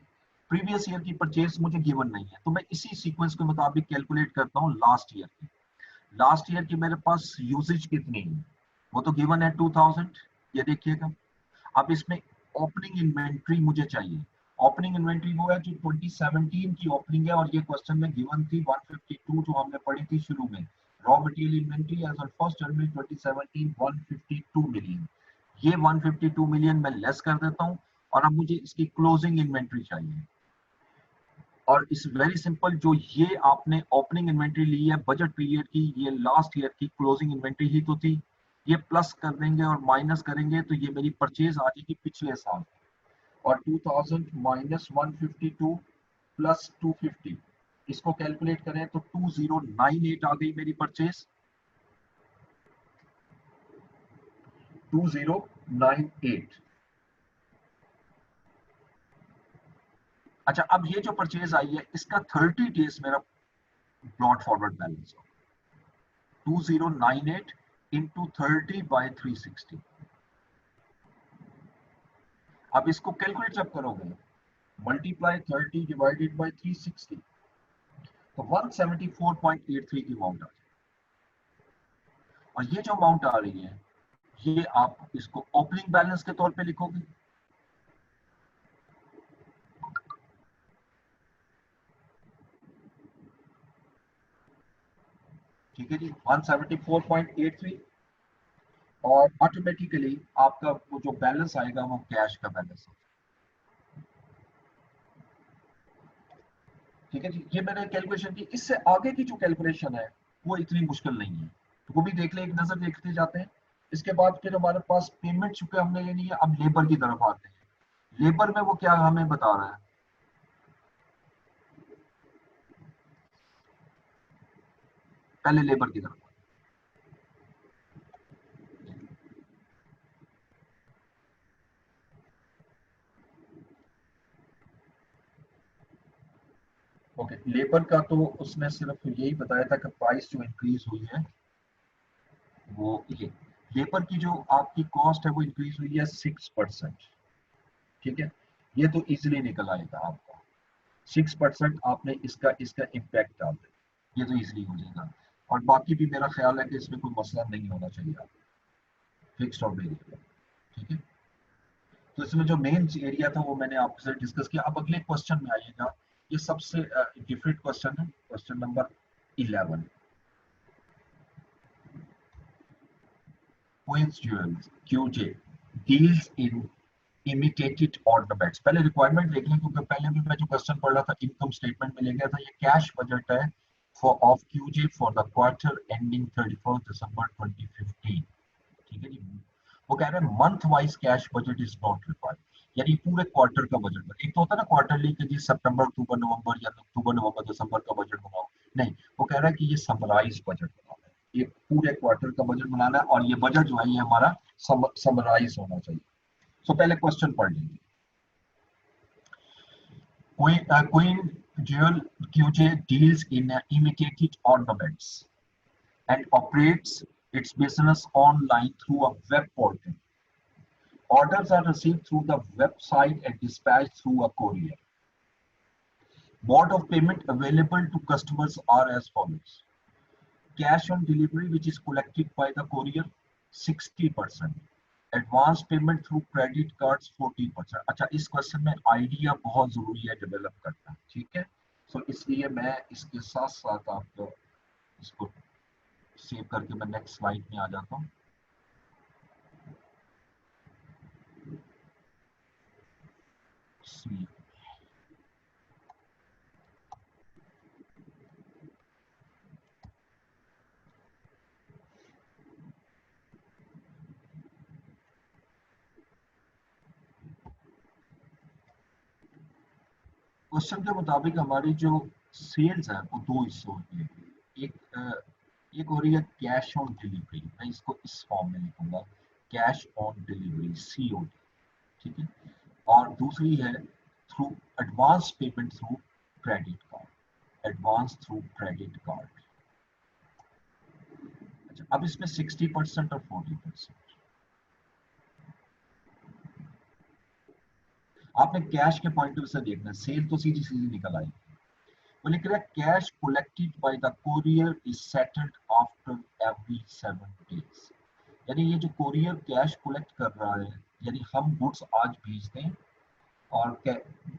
प्रीवियस ईयर की परचेज मुझे गिवन नहीं है, तो मैं इसी सीक्वेंस के मुताबिक कैलकुलेट करता हूँ लास्ट ईयर की। लास्ट ईयर की मेरे पास यूजेज कितनी है वो तो गिवन है 2000, ये देखिएगा। अब इसमें ओपनिंग इन्वेंट्री मुझे चाहिए। ओपनिंग इन्वेंट्री वो है जो 2017 की ओपनिंग है, और ये क्वेश्चन में गिवन थी 152 जो हमने पढ़ी थी शुरू में। Raw material inventory as on 1 January 2017 152 million. ये 152 मिलियन मैं लेस कर देता हूँ, और अब मुझे इसकी क्लोजिंग इन्वेंट्री चाहिए। और इस वेरी सिंपल, जो ये आपने ओपनिंग इन्वेंट्री ली है बजट पीरियड की, ये लास्ट ईयर की क्लोजिंग इन्वेंट्री ही तो थी। ये प्लस कर देंगे और माइनस करेंगे तो ये मेरी परचेज आ जाएगी पिछले साल। और 2000 माइनस 152 प्लस 250, इसको कैलकुलेट करें तो 2098 आ गई मेरी परचेज, 2098। अच्छा, अब ये जो परचेज आई है इसका 30 डेज मेरा ब्रॉड फॉरवर्ड बैलेंस हो, 2098 इंटू 30 बाय 360। अब इसको कैलकुलेट जब करोगे, मल्टीप्लाई 30 डिवाइडेड बाय 360, तो 174.83 की अमाउंट आ जाए। और ये जो अमाउंट आ रही है ये आप इसको ओपनिंग बैलेंस के तौर पे लिखोगे, ठीक है जी, 174.83। और ऑटोमेटिकली आपका वो जो बैलेंस आएगा वो कैश का बैलेंस है, ठीक है जी। ये मैंने कैलकुलेशन की, इससे आगे की जो कैलकुलेशन है वो इतनी मुश्किल नहीं है, तो वो भी देख ले, एक नजर देखते जाते हैं। इसके बाद फिर हमारे पास पेमेंट चुके हमने लेनी है, अब लेबर की तरफ आते हैं। लेबर में वो क्या हमें बता रहा है, पहले लेबर की तरफ। ओके, लेबर का तो उसने सिर्फ यही बताया था कि प्राइस जो इंक्रीज हुई है वो ये, लेबर की जो आपकी कॉस्ट है वो इंक्रीज हुई है 6%, ठीक है। ये तो इजीली निकल आएगा आपका, 6% आपने इसका इसका इम्पैक्ट डाल दिया, ये तो इजीली हो जाएगा। और बाकी भी मेरा ख्याल है कि इसमें कोई मसला नहीं होना चाहिए। फिक्स्ड और वेरिएबल, ठीक है। तो इसमें जो मेन एरिया था वो मैंने आपसे डिस्कस किया। अब अगले क्वेश्चन में आइएगा, ये सबसे डिफरेंट क्वेश्चन है, question number 11। Queens Jewels QJ deals in imitated ornaments. पहले रिक्वायरमेंट देख लें, क्योंकि पहले भी मैं जो क्वेश्चन पढ़ रहा था इनकम स्टेटमेंट में ले गया था। ये कैश बजट है for of QJ for the quarter ending 31 दिसंबर 2015, ठीक है जी। वो कह रहे हैं month wise cash budget is not required, यानी पूरे क्वार्टर का बजट। एक तो होता है ना क्वार्टरली कि जी सितंबर अक्टूबर नवंबर या अक्टूबर नवंबर दिसंबर का बजट बनाओ, नहीं, वो कह रहा है कि ये समराइज बजट बनाना है, ये पूरे क्वार्टर का बजट बनाना है, और ये बजट जो है ये हमारा समराइज होना चाहिए। सो पहले क्वेश्चन पढ़ लीजिए। Queen Jewel QJ deals in imitated ornaments and operates its business online through a web portal. Orders are received through the website and dispatched through a courier. Mode of payment available to customers are as follows. Cash on delivery, which is collected by the courier, 60%. Advance payment through credit cards 40%। अच्छा, इस question में idea बहुत जरूरी है develop करना, ठीक है। सो इसलिए मैं इसके साथ साथ आपको इसको सेव करके मैं नेक्स्ट स्लाइड में आ जाता हूँ। क्वेश्चन के मुताबिक हमारी जो सेल्स है वो दो हिस्सों की है। एक हो रही है कैश ऑन डिलीवरी, मैं इसको इस फॉर्म में लिखूंगा, कैश ऑन डिलीवरी COD, ठीक है। और दूसरी है through advance payment through credit card, advance through credit card. अच्छा, अब इसमें 60% और 40%। आपने कैश के पॉइंट ऑफ व्यू से देखना, सेल तो सीधी सीधी निकल आई। वो लिख रहा है cash collected by the courier is settled after every 7 days. यानी ये जो कोरियर कैश कलेक्ट कर रहा है, यानी हम गुड्स आज भेजते हैं और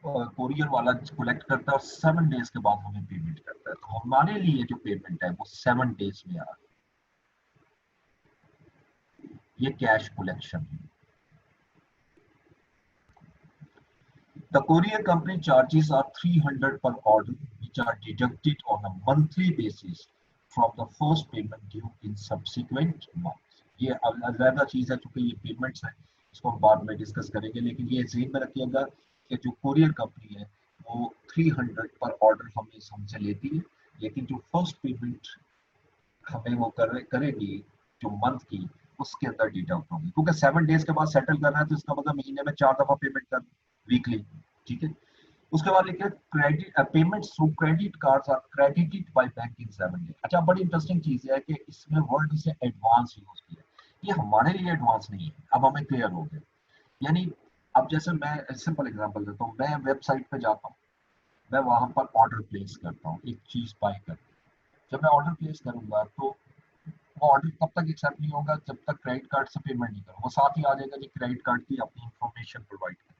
कोरियर वाला कलेक्ट करता है और 7 डेज के बाद हमें पेमेंट करता है। तो हमारे लिए जो पेमेंट है वो 7 डेज में आ रहा है, ये कैश कलेक्शन है। The courier company charges are 300 per order, which are deducted on a monthly basis from the first payment due in subsequent months. ये अलग चीज है, क्योंकि ये पेमेंट्स है, इसको हम बाद में डिस्कस करेंगे। लेकिन ये ज़हन में रखिएगा कि जो कोरियर कंपनी है वो 300 पर ऑर्डर हमसे लेती है, लेकिन जो फर्स्ट पेमेंट हमें वो करेगी जो मंथ की, उसके अंदर डिडक्ट होगी, क्योंकि 7 डेज के बाद सेटल कर रहा है तो इसका मतलब महीने में 4 दफा पेमेंट कर, वीकली, ठीक है। उसके बाद लिखे credit payments through credit cards are credited by bank in 7 days. अच्छा, बड़ी इंटरेस्टिंग चीज है कि इसमें वर्ड से एडवांस यूज किया, ये हमारे लिए एडवांस नहीं है। अब हमें क्लियर हो गया। यानी अब जैसे मैं सिंपल एग्जांपल देता हूँ, मैं वेबसाइट पे जाता हूँ, मैं वहां पर ऑर्डर प्लेस करता हूँ, एक चीज बाय करता हूँ। जब मैं ऑर्डर प्लेस करूंगा तो वो ऑर्डर तब तक एक्सेप्ट नहीं होगा जब तक क्रेडिट कार्ड से पेमेंट नहीं करूँ। वो साथ ही आ जाएगा कि क्रेडिट कार्ड की अपनी इंफॉर्मेशन प्रोवाइड करें,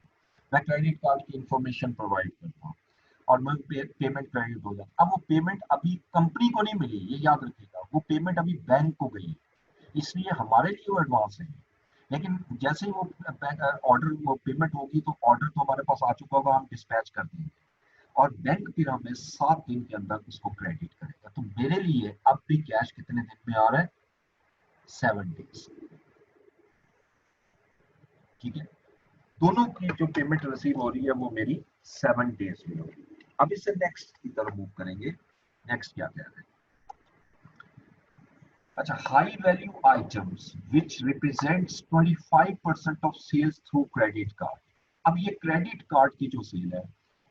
मैं क्रेडिट कार्ड की इंफॉर्मेशन प्रोवाइड करता हूँ और मैं पेमेंट क्रेडिट हो जाता। अब वो पेमेंट अभी कंपनी को नहीं मिली, ये याद रखिएगा, वो पेमेंट अभी बैंक को गई, इसलिए हमारे लिए वो एडवांस है। लेकिन जैसे ही वो ऑर्डर वो पेमेंट होगी तो ऑर्डर तो हमारे पास आ चुका होगा, हम डिस्पैच कर देंगे और बैंक फिर हमें 7 दिन के अंदर उसको क्रेडिट करेगा। तो मेरे लिए अब भी कैश कितने दिन में आ रहा है? 7 डेज, ठीक है। दोनों की जो पेमेंट रिसीव हो रही है वो मेरी 7 डेज में हो रही है। अब इससे नेक्स्ट की तरफ मूव करेंगे। नेक्स्ट क्या कह रहे हैं? अच्छा, high value items which represents 25% of sales through credit card. अब ये क्रेडिट कार्ड की जो सेल है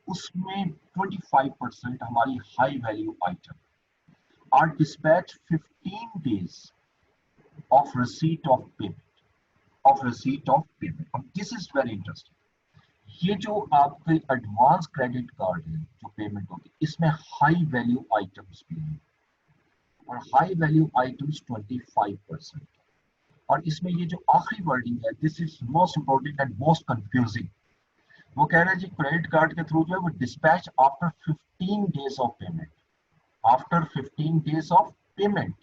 उसमें 25% हमारी high value item are dispatch 15 days of receipt of payment. This is very interesting. ये जो आपके एडवांस क्रेडिट कार्ड है जो पेमेंट होगी, इसमें हाई वैल्यू आइटम्स भी हैं और हाई वैल्यू आइटम्स 25%। और इसमें ये जो आखिरी वर्डिंग है, this is most important and most confusing. वो कह रहे हैं जी क्रेडिट कार्ड के थ्रू जो है वो dispatch after 15 days of payment. After 15 days of payment,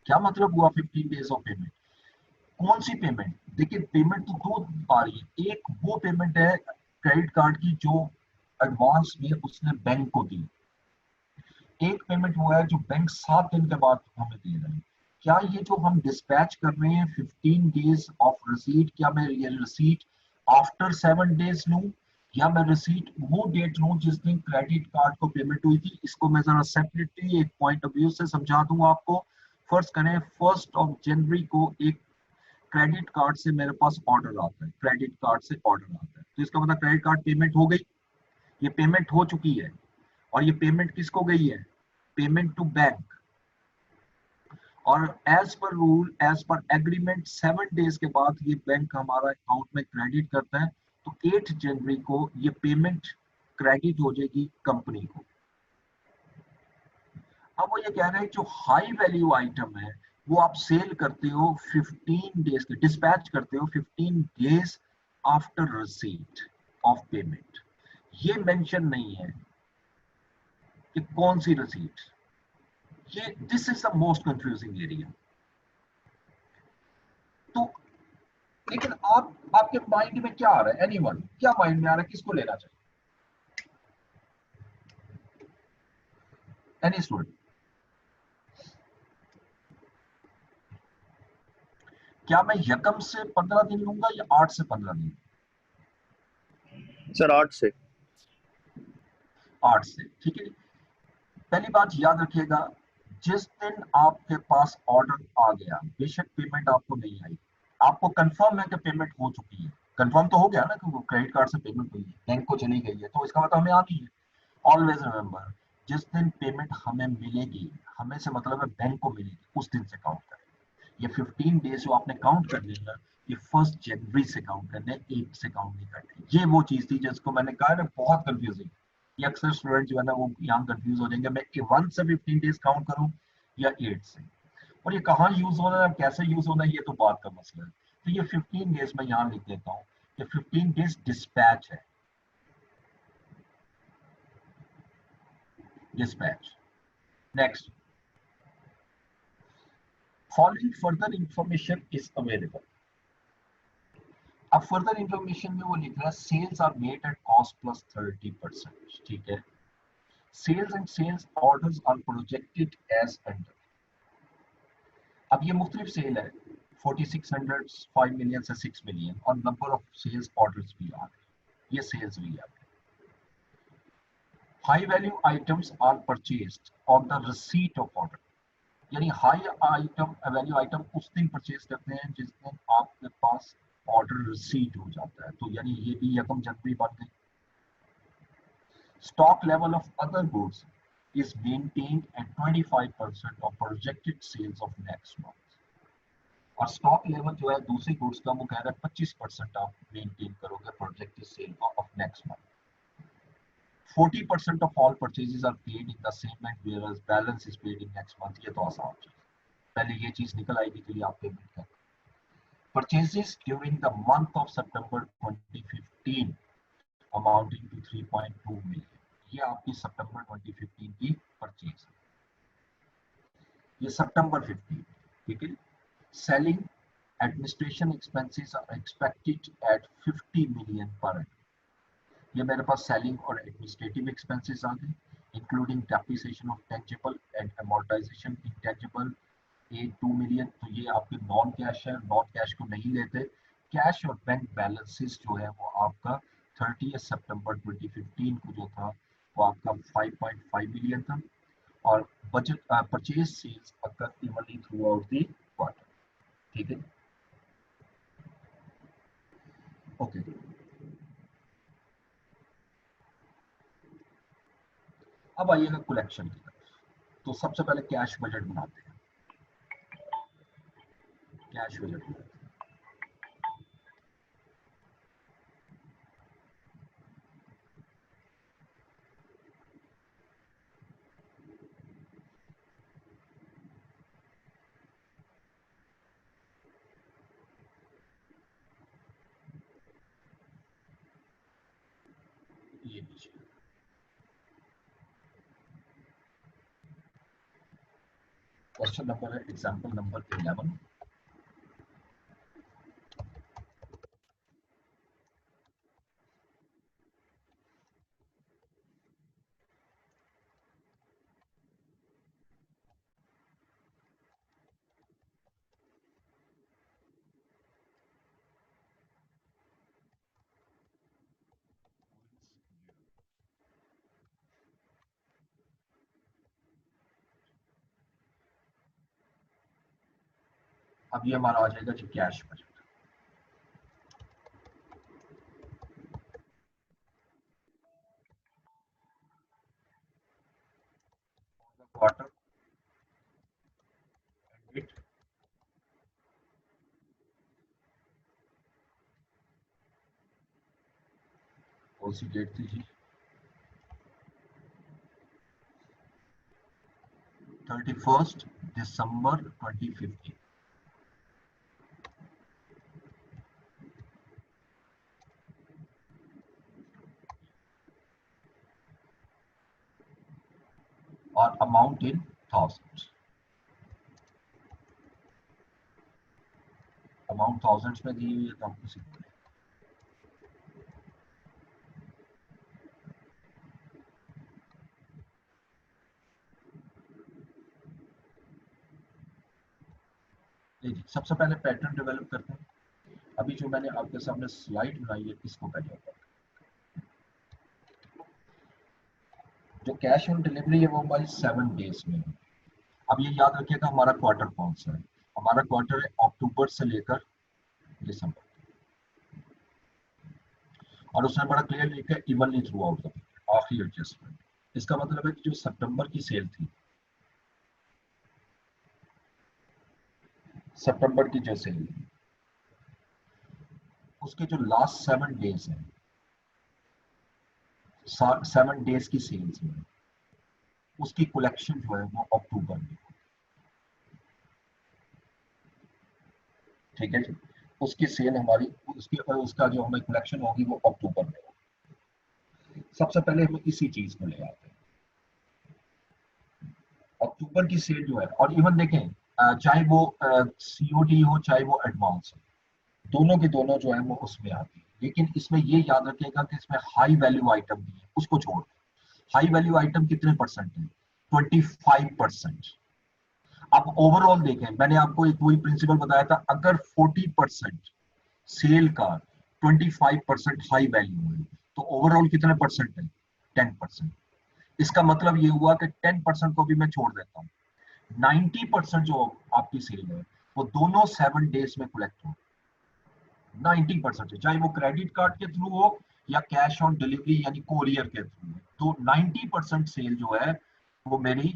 क्या मतलब हुआ 15 डेज ऑफ पेमेंट? कौन सी पेमेंट? देखिए पेमेंट तो दो आ रही है। एक वो पेमेंट है क्रेडिट कार्ड की जो एडवांस में उसने बैंक को दी, एक पेमेंट वो है जो बैंक 7 दिन के बाद हमें दे रहे हैं। क्या ये जो हम डिस्पैच कर रहे हैं 15 डेज ऑफ रिसीट, क्या मैं ये रिसीट आफ्टर 7 डेज लूं या मैं रिसीट वो डेट लूं जिस दिन क्रेडिट कार्ड को पेमेंट हुई थी? इसको मैं जरा सेपरेटली एक पॉइंट ऑफ व्यू से समझा दूं आपको। फर्स्ट करें 1 जनवरी को एक क्रेडिट कार्ड से मेरे पास ऑर्डर आता है, क्रेडिट कार्ड से ऑर्डर आता है, तो इसका मतलब क्रेडिट कार्ड पेमेंट हो गई, ये पेमेंट हो चुकी है। और ये पेमेंट किसको गई है? Payment to bank. और as per rule, as per agreement 7 days के बाद ये बैंक हमारा अकाउंट में क्रेडिट करता है, तो 8 जनवरी को ये पेमेंट क्रेडिट हो जाएगी कंपनी को। अब वो ये कह रहे हैं जो हाई वैल्यू आइटम है वो आप सेल करते हो 15 डेज के, डिस्पैच करते हो 15 days after receipt of payment. ये मेंशन नहीं है कि कौन सी रिसीट। ये this is the most confusing area. तो लेकिन आपके माइंड में क्या आ रहा है? एनीवन, क्या माइंड में आ रहा है? किसको लेना चाहिए? Any student? क्या मैं यकम से 15 दिन लूंगा या 8 से 15 दिन? सर 8 से। 8 से, ठीक है। पहली बात याद रखिएगा, जिस दिन आपके पास ऑर्डर आ गया, बेशक पेमेंट आपको नहीं आई, आपको कंफर्म है कि पेमेंट हो चुकी है, कंफर्म तो हो गया ना कि क्रेडिट कार्ड से पेमेंट हुई है, बैंक को चली गई है, तो इसका मतलब हमें आनी है। ऑलवेज रिमेंबर, जिस दिन पेमेंट हमें मिलेगी, हमें से मतलब है बैंक को मिलेगी, उस दिन से काउंट करें। ये 15 डेज जो आपने काउंट करने हैं, ये 1 जनवरी से काउंट करने, 8 से काउंट नहीं करने। ये वो चीज थी जिसको मैंने कहा ना बहुत कंफ्यूजिंग। ये अक्सर स्टूडेंट जो है ना वो यहाँ कंफ्यूज हो जाएंगे, मैं 1 से 15 डेज काउंट करूँ या 8 से। और ये कहाँ यूज होना है, कैसे यूज होना है, ये तो बात का मसला है। तो ये 15 डेज मैं यहाँ लिख देता हूँ, ये 15 डेज डिस्पैच है, dispatch. Next, following further information is available. अब फर्दर इंफॉर्मेशन में वो लिख रहा है sales are made at cost plus 30%, ठीक है। Sales and sales orders are projected as under. अब ये मुख्तलिफ सेल है, 4600, 5 मिलियन से 6 मिलियन, और नंबर ऑफ सेल्स ऑर्डर्स भी आ रहे, ये सेल्स भी आ रहे। High value items are purchased on the receipt of order, यानी हाई आइटम वैल्यू आइटम उस दिन परचेज करते हैं जिस दिन आपके पास ऑर्डर रिसीट हो जाता है, तो यानी ये भी यकम जनवरी बन गई। Stock level of other goods is maintained at 25% of projected sales of next month। और स्टॉक लेवल जो है दूसरी गुड्स का वो कह रहा है 25% आप मेंटेन करोगे projected sale of next month. 40% of all purchases are paid in the same month whereas balance is paid in next month। ये तो आसान चीज, पहले ये चीज निकल आएगी तो ये आप पेमेंट कर। Purchases during the month of September 2015 amounting to 3.2 million, ये आपकी सितंबर 2015 की परचेज है, ये सितंबर 15, ठीक है। Selling administration expenses are expected at 50 million per annum। ये मेरे पास सेलिंग और एडमिनिस्ट्रेटिव एक्सपेंसेस आ गए, including depreciation of tangible and amortization intangible, ये 2 मिलियन। तो ये आपके नॉन कैश है, नॉन कैश को नहीं लेते। कैश और बैंक बैलेंसेस जो है वो आपका 30 सितंबर 2015 को जो था वो आपका 5.5 मिलियन था। और budget purchase sales occur evenly throughout the quarter, ठीक है। ओके, अब आइएगा कलेक्शन की तरफ। तो सबसे पहले कैश बजट बनाते हैं, कैश बजट बनाते हैं। ये लीजिए, क्वेश्चन नंबर है एग्जाम्पल नंबर 11। अब ये हमारा आ जाएगा जी कैश बजट। क्वार्टर एंड कौन सी डेट थी जी? 31 दिसंबर 2015। और amount in thousands, amount thousands में दी हुई है तो हम उसी को लें। जी सबसे पहले पैटर्न डेवलप करते हैं। अभी जो मैंने आपके सामने स्लाइड बनाई है इसको पहले ओपन। जो कैश ऑन डिलीवरी है वो हमारी 7 डेज में है। अब ये याद रखिएगा हमारा क्वार्टर कौन सा है। हमारा क्वार्टर है अक्टूबर से लेकर दिसंबर, और उसने बड़ा क्लियर लिखा है evenly throughout the after adjustment. इसका मतलब है कि जो सितंबर की सेल थी, सितंबर की जो सेल उसके जो लास्ट 7 डेज हैं, 7 डेज की सेल्स में उसकी कलेक्शन जो है वो अक्टूबर में, ठीक है जी। उसकी सेल हमारी उसका जो हमें कलेक्शन होगी वो अक्टूबर में होगी। सबसे पहले हम इसी चीज को ले आते हैं, अक्टूबर की सेल जो है। और इवन देखें चाहे वो सीओडी हो चाहे वो एडवांस हो, दोनों के दोनों जो है वो उसमें आती है। लेकिन इसमें ये याद रखिएगा कि इसमें हाई वैल्यू आइटम भी है, उसको छोड़। हाई वैल्यू आइटम कितने परसेंट है? 25%। अब ओवरऑल देखें, मैंने आपको एक वही प्रिंसिपल बताया था, अगर 40% सेल का 25% हाई वैल्यू है तो ओवरऑल कितने परसेंट है? 10%। इसका मतलब ये हुआ कि 10% को भी मैं छोड़ देता हूँ, 90% जो आपकी सेल है वो दोनों 7 डेज में कलेक्ट हो। 90% चाहे वो क्रेडिट कार्ड के थ्रू हो या कैश ऑन डिलीवरी यानी कोरियर के थ्रू, तो 90% सेल जो है वो मेरी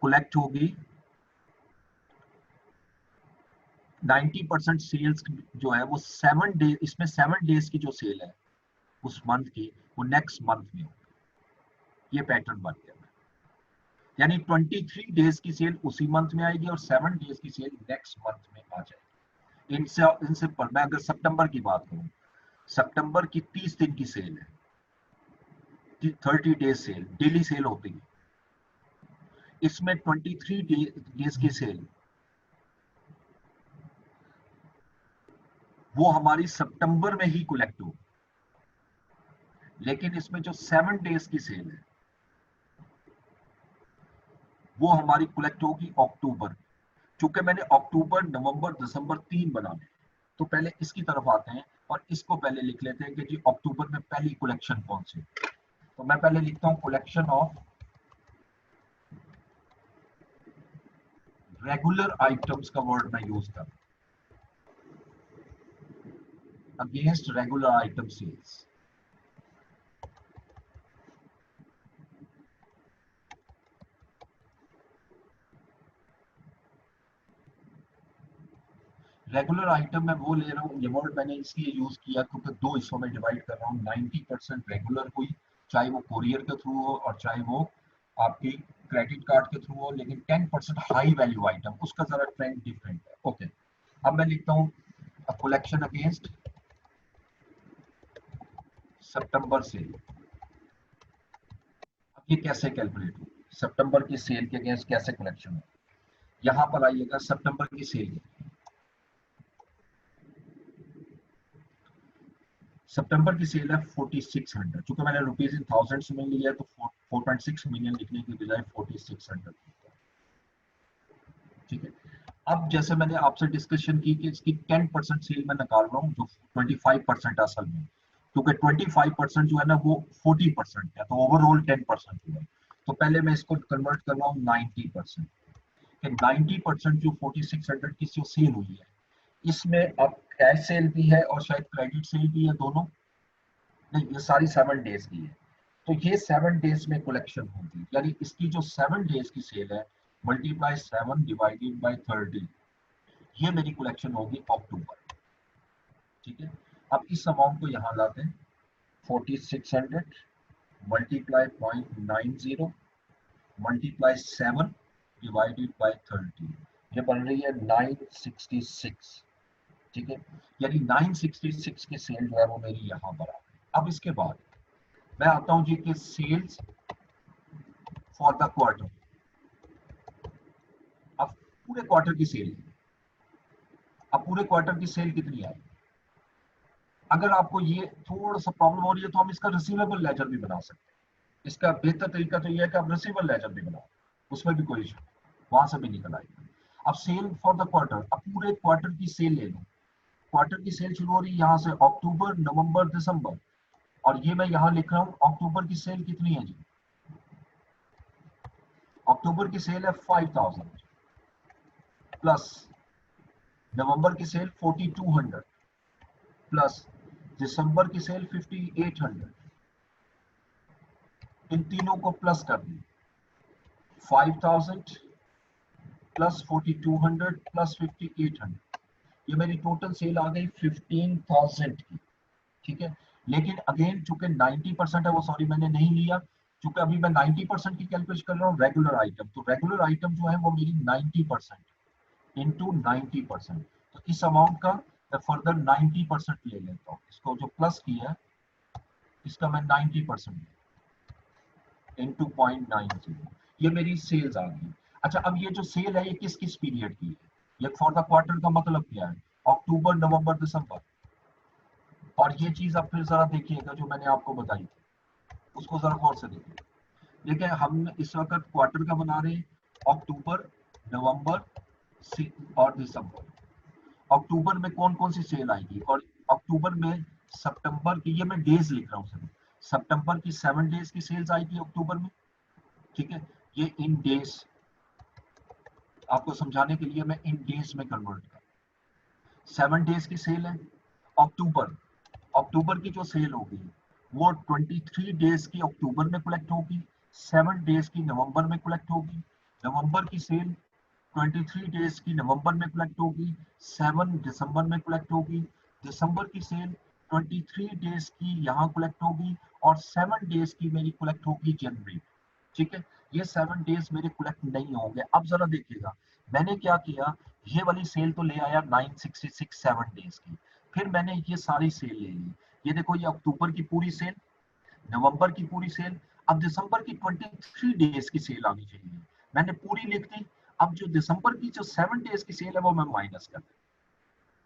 कलेक्ट होगी। 90% सेल्स जो है वो 7 डेज, इसमें 7 डेज की जो सेल है उस मंथ की वो नेक्स्ट मंथ में होगी। ये पैटर्न बन गया, यानी 23 डेज की सेल उसी मंथ में आएगी और 7 डेज की सेल नेक्स्ट मंथ में आ जाएगी। इनसे पर मैं अगर सितंबर की बात करूं, सितंबर की 30 दिन की सेल है, 30 डेज सेल, डेली सेल होती है। इसमें 23 डेज की सेल वो हमारी सितंबर में ही कलेक्ट हो, लेकिन इसमें जो 7 डेज की सेल है वो हमारी कलेक्ट होगी अक्टूबर। चूंकि मैंने अक्टूबर नवंबर दिसंबर 3 बनाने, तो पहले इसकी तरफ आते हैं और इसको पहले लिख लेते हैं कि जी अक्टूबर में पहली कलेक्शन कौन सी। तो मैं पहले लिखता हूं कलेक्शन ऑफ रेगुलर आइटम्स का वर्ड मैं यूज कर against regular item sales. Regular item मैं वो ले रहा हूँ, ये वर्ड मैंने इसलिए यूज किया क्योंकि दो हिस्सों में डिवाइड कर रहा हूँ। 90% रेगुलर हुई, चाहे वो कोरियर के थ्रू हो और चाहे वो आपकी क्रेडिट कार्ड के थ्रू हो, लेकिन 10% हाई वैल्यू आइटम उसका जरा ट्रेंड डिफरेंट है। ओके, अब मैं लिखता हूँ कलेक्शन अगेंस्ट सितंबर सेल। ये कैसे कैलकुलेट होगी, सितंबर की सेल के अगेंस्ट कैसे कलेक्शन हो। यहाँ पर आइएगा सितंबर की सेल, सितंबर की सेल है 4600, चूंकि मैंने रुपीज इन थाउजेंड्स में लिया है तो 4.6 मिलियन लिखने की बजाय 4600, ठीक है। अब जैसे मैंने आपसे डिस्कशन की कि इसकी 10% सेल मैं निकाल रहा हूँ, जो 25% असल में, क्योंकि 25% जो है ना वो 40% है, तो ओवरऑल 10% हुआ। तो पहले मैं इसको कन्वर्ट कर रहा हूँ 90%, कि 90% जो 4600 की जो सेल हुई है, इसमें अब कैश सेल भी है और शायद क्रेडिट सेल भी है, दोनों नहीं, ये सारी 7 डेज की है। तो ये 7 डेज में कलेक्शन होगी, यानी इसकी जो 7 डेज की सेल है मल्टीप्लाई 7 डिवाइडेड बाय 30, ये मेरी कलेक्शन होगी अक्टूबर, ठीक है। अब इस अमाउंट को यहाँ लाते हैं, 4600 मल्टीप्लाई 0.90 मल्टीप्लाई 7 डिवाइडेड बाय 30, ये बन रही है 966, ठीक है। यानी 966 की सेल जो है वो मेरी यहाँ पर आ गई। अब इसके बाद मैं आता हूँ जी कि सेल्स फॉर द क्वार्टर। अब पूरे क्वार्टर की सेल, अब पूरे क्वार्टर की सेल कितनी आई। अगर आपको ये थोड़ा सा प्रॉब्लम हो रही है तो हम इसका रिसीवेबल लेजर भी बना सकते हैं। इसका बेहतर तरीका तो ये है कि आप रिसीवेबल लेजर भी बनाओ, उसमें भी कोई इशू, वहां से भी निकल आएगा। अब सेल फॉर द क्वार्टर, अब पूरे क्वार्टर की सेल ले लो। क्वार्टर की सेल शुरू हो रही है यहाँ से अक्टूबर नवंबर दिसंबर, और ये मैं यहाँ लिख रहा हूँ अक्टूबर की सेल कितनी है जी, अक्टूबर की सेल है 5000 प्लस नवंबर की सेल 4200 प्लस दिसंबर की सेल 5800, इन तीनों को प्लस कर दी, 5000 प्लस 4200 प्लस 5800, ये मेरी टोटल सेल आ गई 15000 की, ठीक है। लेकिन अगेन चूंकि 90% है वो, सॉरी मैंने नहीं लिया, चूंकि अभी मैं 90% की कैलकुलेट कर रहा हूँ रेगुलर आइटम, तो रेगुलर आइटम जो है वो मेरी 90% इंटू 90%, तो इस अमाउंट का मैं फर्दर 90% ले लेता हूँ, इसको जो प्लस किया है इसका मैं 90% इंटू 0.90, ये मेरी सेल्स आ गई। अच्छा, अब ये जो सेल है ये किस किस पीरियड की है, ये फॉर द क्वार्टर का मतलब क्या है, अक्टूबर नवंबर दिसंबर। और ये चीज आप फिर जरा देखिएगा जो मैंने आपको बताई थी, उसको जरा गौर से देखिए। देखिए हम इस वक्त क्वार्टर का बना रहे हैं, अक्टूबर नवंबर और दिसंबर। अक्टूबर में कौन कौन सी सेल आएगी, और अक्टूबर में सितंबर की, ये मैं डेज लिख रहा हूँ सर, सितंबर की 7 डेज की सेल्स आएगी अक्टूबर में, ठीक है। ये इन डेज, आपको समझाने के लिए मैं इन डेज में कन्वर्ट कर, 7 डेज की सेल है अक्टूबर, अक्टूबर की जो सेल होगी वो 23 डेज की अक्टूबर में कलेक्ट होगी, 7 डेज की नवंबर में कलेक्ट होगी, नवंबर की सेल 23 डेज की नवंबर में कलेक्ट होगी, 7 दिसंबर में कलेक्ट होगी, दिसंबर की सेल 23 डेज की यहाँ कलेक्ट होगी, और 7 डेज की मेरी कलेक्ट होगी जनवरी, ठीक है। ये 7 डेज मेरे कलेक्ट नहीं होंगे। अब जरा देखिएगा मैंने क्या किया, ये वाली सेल तो ले आया 966 7 डेज की, फिर मैंने ये सारी सेल ले ली, ये देखो ये अक्टूबर की पूरी सेल, नवंबर की पूरी सेल, अब दिसंबर की 23 डेज की सेल आनी चाहिए, मैंने पूरी लिख दी। अब जो दिसंबर की जो 7 डेज की सेल है वो मैं माइनस कर,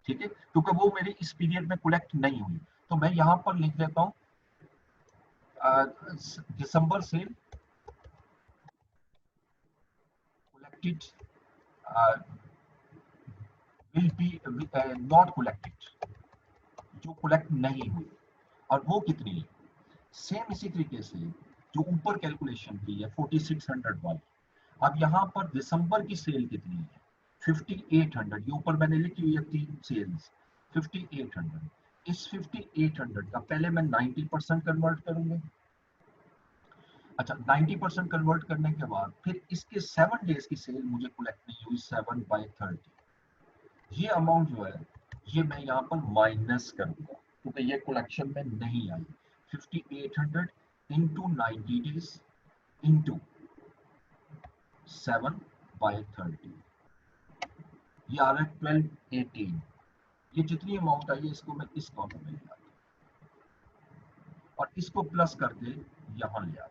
ठीक है, क्योंकि वो मेरे इस पीरियड में कलेक्ट नहीं हुई, तो मैं यहाँ पर लिख देता हूँ December sale collected will be not collected, जो कलेक्ट नहीं हुई, और वो कितनी है, सेम इसी तरीके से जो ऊपर कैलकुलेशन की है 4600 वाली। अब यहाँ पर दिसंबर की सेल कितनी है 5800, ये ऊपर मैंने लिखी हुई है 3 सेल्स 5800, इस 5800 का पहले मैं 90% कन्वर्ट करूंगा। अच्छा, 90% कन्वर्ट करने के बाद फिर इसके 7 डेज की सेल मुझे कलेक्ट नहीं हुई 7/30, ये अमाउंट जो है ये मैं यहाँ पर माइनस करूंगा क्योंकि ये कलेक्शन में नहीं आई। 5800 इंटू 90 डेज इंटू 7/30, ये आ रहा है 1218। ये जितनी अमाउंट आई है इसको मैं इस कॉलम में ले आता हूँ और इसको प्लस करके यहाँ ले आता हूँ,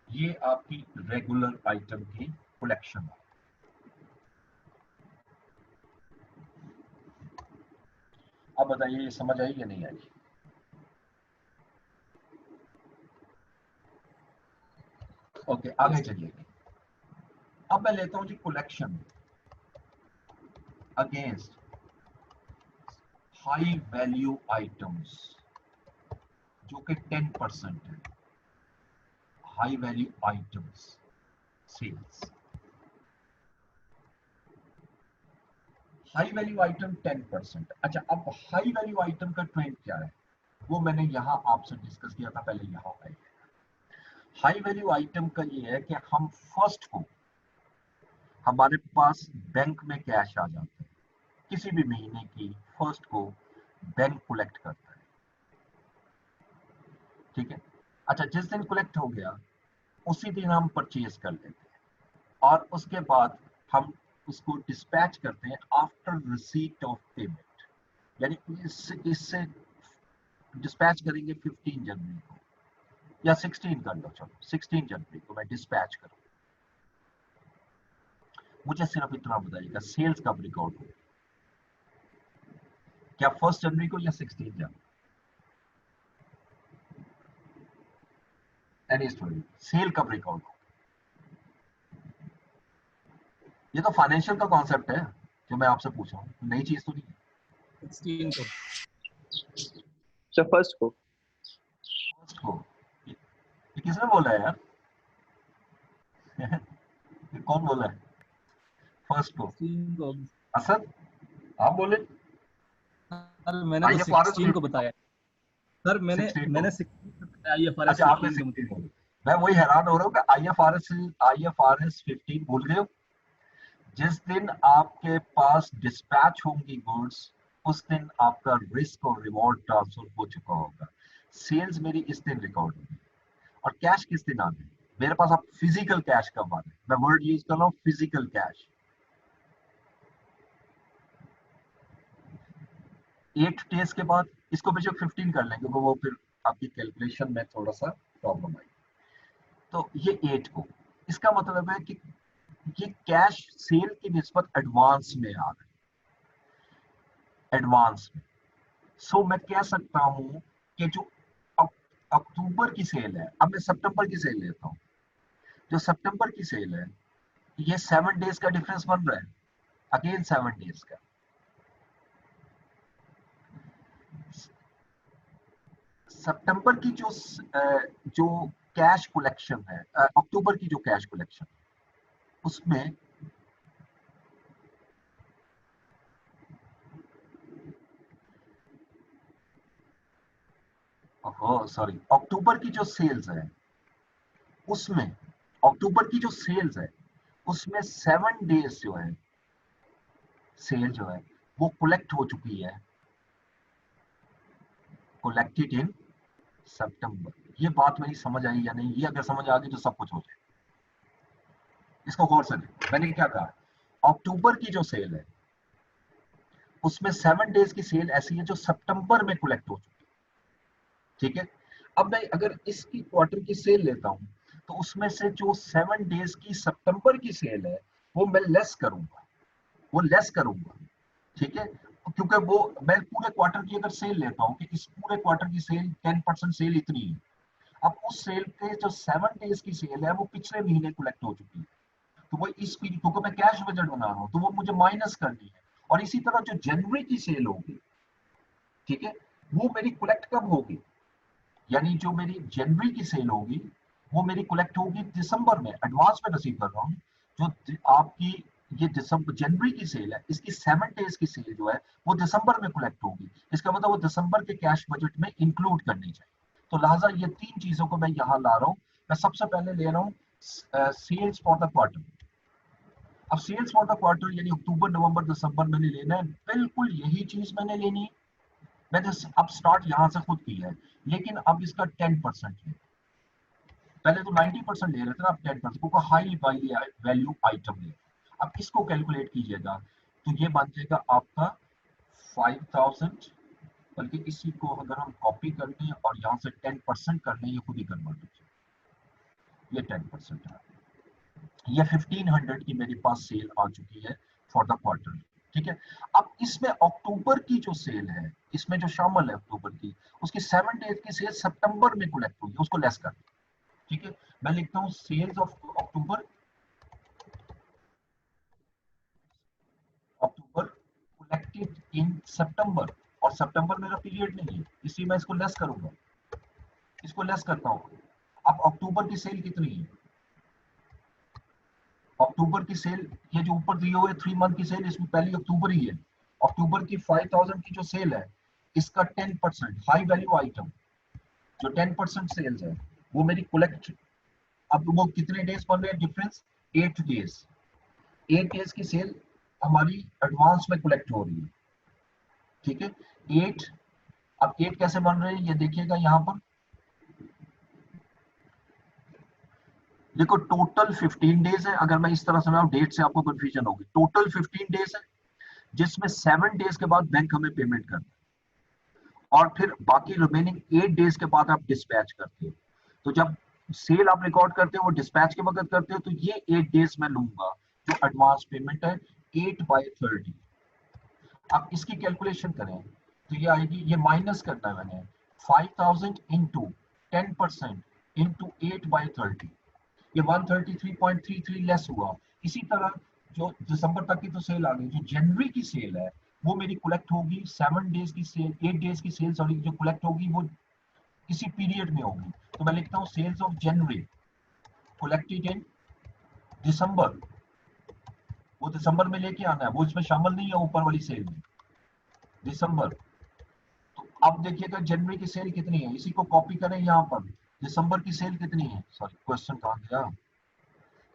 ये आपकी रेगुलर आइटम की कलेक्शन। अब बताइए ये समझ आई या नहीं आई? ओके, आगे चलिए। अब मैं लेता हूं जी collection against high value items जो कि 10% है। High value items sales, high value item 10%। अच्छा, अब हाई वैल्यू आइटम का ट्रेंड क्या है वो मैंने यहां आपसे डिस्कस किया था पहले। यहां पे हाई वैल्यू आइटम का ये है कि हम फर्स्ट को, हमारे पास बैंक में कैश आ जाता है, किसी भी महीने की फर्स्ट को बैंक कलेक्ट करता है, ठीक है। अच्छा, जिस दिन कलेक्ट हो गया उसी दिन हम परचेज कर लेते हैं और उसके बाद हम उसको डिस्पैच करते हैं आफ्टर रिसीट ऑफ पेमेंट। यानी इससे डिस्पैच करेंगे 15 जनवरी को या 16 कर लो, चलो 16 जनवरी को मैं डिस्पैच करूँ। मुझे सिर्फ इतना बताइएगा सेल्स कब रिकॉर्ड हो, क्या 1 जनवरी को या 16 जनवरी? एनी स्टूडेंट, सेल कब रिकॉर्ड हो? ये तो फाइनेंशियल का कॉन्सेप्ट है जो मैं आपसे पूछ रहा हूँ, नई चीज तो नहीं है। 16 को सर फर्स्ट को। फर्स्ट को, ये किसने बोला है यार? ये कौन बोला है फर्स्ट को? 16 को असद, आप बोले? सर मैंने तो IFRS 16 को बताया सर। मैंने 16 को। मैंने 16 को बताया, IFRS अच्छा, आपने 15 को 16 बोला। मैं वही हैरान हो रहा हूँ कि IFRS 15 भूल गए हो। जिस दिन आपके पास डिस्पैच होंगी गुड्स उस दिन आपका रिस्क और रिवॉर्ड ट्रांसफर हो चुका होगा। सेल्स मेरी इस दिन रिकॉर्ड होगी और कैश किस दिन आना है मेरे पास। आप फिजिकल कैश कब आना है, मैं वर्ड यूज कर रहा हूँ फिजिकल कैश। 8 डेज के बाद, इसको बेशक 15 कर लेंगे क्योंकि वो फिर आपकी कैलकुलेशन में थोड़ा सा प्रॉब्लम आई। तो ये 8 को, इसका मतलब है कि ये कैश सेल की निस्बत एडवांस में आ रहा है, एडवांस में। सो मैं कह सकता हूं कि जो अक्टूबर की सेल है, अब मैं सितंबर की सेल लेता हूं, जो सितंबर की सेल है ये 7 डेज का डिफरेंस बन रहा है, अगेन 7 डेज का। सितंबर की जो कैश कलेक्शन है, अक्टूबर की जो कैश कलेक्शन उसमें सॉरी, अक्टूबर की जो सेल्स है उसमें, अक्टूबर की जो सेल्स है उसमें 7 डेज जो है सेल जो है वो कलेक्ट हो चुकी है, कलेक्टेड इन सितंबर। ये बात मेरी समझ आई या नहीं? ये अगर समझ आ गई तो सब कुछ हो जाए। इसको गौर से देखें, मैंने क्या कहा, अक्टूबर की जो सेल है उसमें 7 डेज की सेल ऐसी है जो सितंबर में कलेक्ट हो चुकी है, ठीक है। अब मैं अगर इसकी क्वार्टर की सेल लेता हूं तो उसमें से जो 7 डेज की सितंबर की सेल है वो मैं लेस करूंगा, वो लेस करूंगा, ठीक है। क्योंकि वो मैं पूरे क्वार्टर की अगर सेल लेता हूं कि इस पूरे क्वार्टर की सेल 10% सेल इतनी है, अब उस सेल के जो 7 डेज की सेल है वो पिछले महीने कलेक्ट हो चुकी है, तो वो इस पीरियड, क्योंकि मैं कैश बजट बना रहा हूँ तो वो मुझे माइनस करनी है। और इसी तरह जो जनवरी की सेल होगी, ठीक है, वो मेरी कलेक्ट कब होगी, यानी जो मेरी जनवरी की सेल होगी वो मेरी कलेक्ट होगी दिसंबर में, एडवांस में रिसीव कर रहा हूँ। जो आपकी ये दिसंबर जनवरी की सेल है इसकी 7 डेज की सेल जो है वो दिसंबर में कलेक्ट होगी, इसका मतलब वो दिसंबर के कैश बजट में इंक्लूड करनी चाहिए। तो लिहाजा ये 3 चीजों को मैं यहाँ ला रहा हूँ। मैं सबसे पहले ले रहा हूँ सेल्स फॉर द क्वार्टर। अब सेल्स फॉर द क्वार्टर यानी अक्टूबर नवंबर दिसंबर मैंने लेना है, बिल्कुल यही चीज मैंने लेनी है। मैंने अब स्टार्ट यहाँ से खुद किया है, लेकिन अब इसका 10% है। पहले तो 90% ले रहे थे ना, अब 10% क्योंकि हाई वैल्यू आइटम है। अब इसको कैलकुलेट कीजिएगा तो ये बन जाएगा आपका 5000, बल्कि इसी को अगर हम कॉपी कर लें और यहाँ से 10% कर लें, ये खुद ही कन्वर्ट हो जाए। ये 10% है। ये 1500 की मेरे पास सेल आ चुकी है फॉर द क्वार्टर, ठीक है। अब इसमें अक्टूबर की जो सेल है, इसमें जो शामिल है अक्टूबर की, उसकी 7 डेज की सेल सितंबर में कलेक्ट हुई है, उसको लेस कर, ठीक है। मैं लिखता हूँ sales of October, October collected in September, और सितंबर मेरा पीरियड नहीं है, इसलिए मैं इसको लेस करूंगा, इसको लेस करता हूँ। अब अक्टूबर की सेल कितनी है, अक्टूबर की सेल, ये जो ऊपर दिए हुए 3 मंथ की सेल, इसमें पहली अक्टूबर ही है। अक्टूबर की 5000 की जो सेल है, इसका 10% हाई वैल्यू आइटम, जो 10% सेल्स है वो मेरी कलेक्ट, अब वो कितने डेज बन रहे हैं डिफरेंस, 8 डेज, 8 डेज की सेल हमारी एडवांस में कलेक्ट हो रही है, ठीक है। 8, अब 8 कैसे बन रहे हैं ये देखिएगा यहाँ पर, देखो टोटल 15 डेज है, अगर मैं इस तरह से डेट से आपको कंफ्यूजन होगी, टोटल 15 डेज है जिसमें 7 डेज के बाद बैंक हमें पेमेंट करता है, और फिर बाकी रिमेनिंग 8 डेज के बाद आप डिस्पैच करते हो। तो जब सेल आप रिकॉर्ड करते हो वो डिस्पैच के वक्त करते हो, तो ये 8 डेज मैं लूंगा जो एडवांस पेमेंट है, 8/30। अब इसकी कैलकुलेशन करें तो ये आएगी, ये माइनस करना है मैंने, 5000 इंटू 10% इंटू 8/30, ये 133.33 लेस हुआ। इसी तरह जो दिसंबर तक की तो सेल आ गई, जो जनवरी की सेल है वो मेरी कलेक्ट होगी, 7 डेज की सेल, 8 डेज की सेल सॉरी, जो कलेक्ट होगी वो इसी पीरियड में होगी। तो मैं लिखता हूँ sales of January collected in December, वो दिसंबर में लेके आना है, वो इसमें शामिल नहीं है ऊपर वाली सेल में, दिसंबर। तो अब देखिएगा जनवरी की सेल कितनी है, इसी को कॉपी करें यहाँ पर, दिसंबर की सेल कितनी है, सॉरी क्वेश्चन कहाँ गया,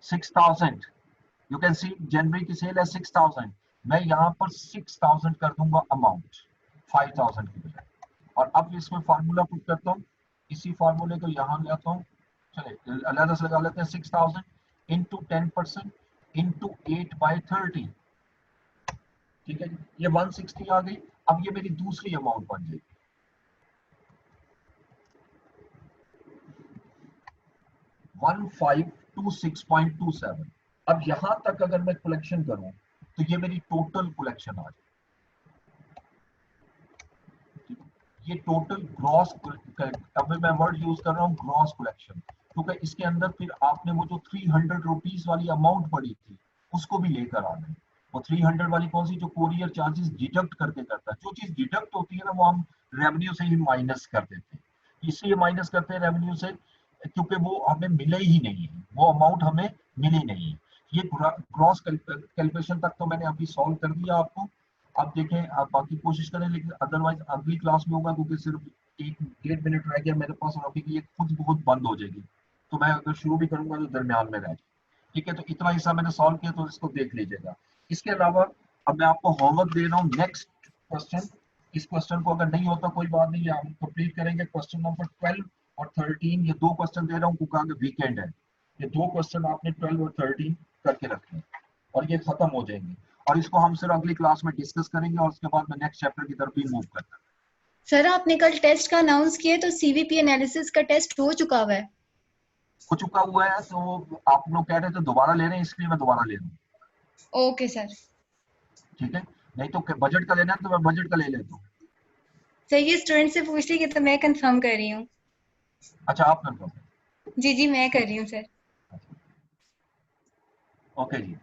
6000, यू कैन सी जनवरी की सेल है 6000, मैं यहाँ पर 6000 कर दूंगा अमाउंट 5000 की बजाय, और अब इसमें फार्मूला पुट करता हूँ, इसी फार्मूले को यहाँ ले आता हूँ, चले अलग से लगा लेते हैं, 6000 इंटू 10% इंटू 8/30, ठीक है, ये 160 आ गई। अब ये मेरी दूसरी अमाउंट बन जाएगी, 1526.27। अब यहां तक अगर मैं कलेक्शन करूं तो ये मेरी टोटल कलेक्शन आ जाए, ये टोटल ग्रॉस, अब मैं वर्ड यूज कर रहा हूँ ग्रॉस कलेक्शन, क्योंकि इसके अंदर फिर आपने वो जो 300 रुपीज वाली अमाउंट पड़ी थी उसको भी लेकर आना है। वो 300 वाली कौन सी, जो कोरियर चार्जेस डिडक्ट करके करता है, जो चीज डिडक्ट होती है ना वो हम रेवेन्यू से ही माइनस कर देते हैं, इसलिए माइनस करते हैं रेवेन्यू से क्योंकि वो हमें मिले ही नहीं है, वो अमाउंट हमें मिली नहीं है। ये ग्रॉस कैलकुलेशन तक तो मैंने अभी सॉल्व कर दिया आपको। अब देखें, आप बाकी कोशिश करें, लेकिन अदरवाइज अगली क्लास में होगा, क्योंकि सिर्फ 1-1.5 मिनट रह गया मेरे पास, और अभी की ये खुद बहुत बंद हो जाएगी, तो मैं अगर शुरू भी करूंगा तो दरमियान में रह, ठीक है। तो इतना हिस्सा मैंने सॉल्व किया, तो इसको देख लीजिएगा। इसके अलावा अब मैं आपको होमवर्क दे रहा हूँ, नेक्स्ट क्वेश्चन, इस क्वेश्चन को अगर नहीं होता कोई बात नहीं, हम कंप्लीट करेंगे क्वेश्चन नंबर 12 और 13, ये 2 क्वेश्चन दे रहा हूँ क्योंकि आगे वीकेंड है, ये 2 क्वेश्चन आपने 12 और 13 करके रखने हैं और ये खत्म हो जाएंगे, और इसको हम सिर्फ अगली क्लास में डिस्कस करेंगे, और उसके बाद मैं नेक्स्ट चैप्टर की तरफ भी मूव करता हूँ। सर आपने कल टेस्ट का अनाउंस किया तो सीवीपी एनालिसिस का टेस्ट हो चुका हुआ है? हो चुका हुआ है, तो आप लोग कह रहे थे दोबारा ले रहे हैं, इसलिए मैं दोबारा ले रहा हूँ। Okay sir. ठीक है, नहीं तो बजट का लेना है तो मैं बजट का ले लेता हूँ। सर ये स्टूडेंट से पूछ रही है तो मैं कंफर्म कर रही हूँ। अच्छा, आप कंफर्म? जी जी मैं कर रही हूँ सर। ओके जी।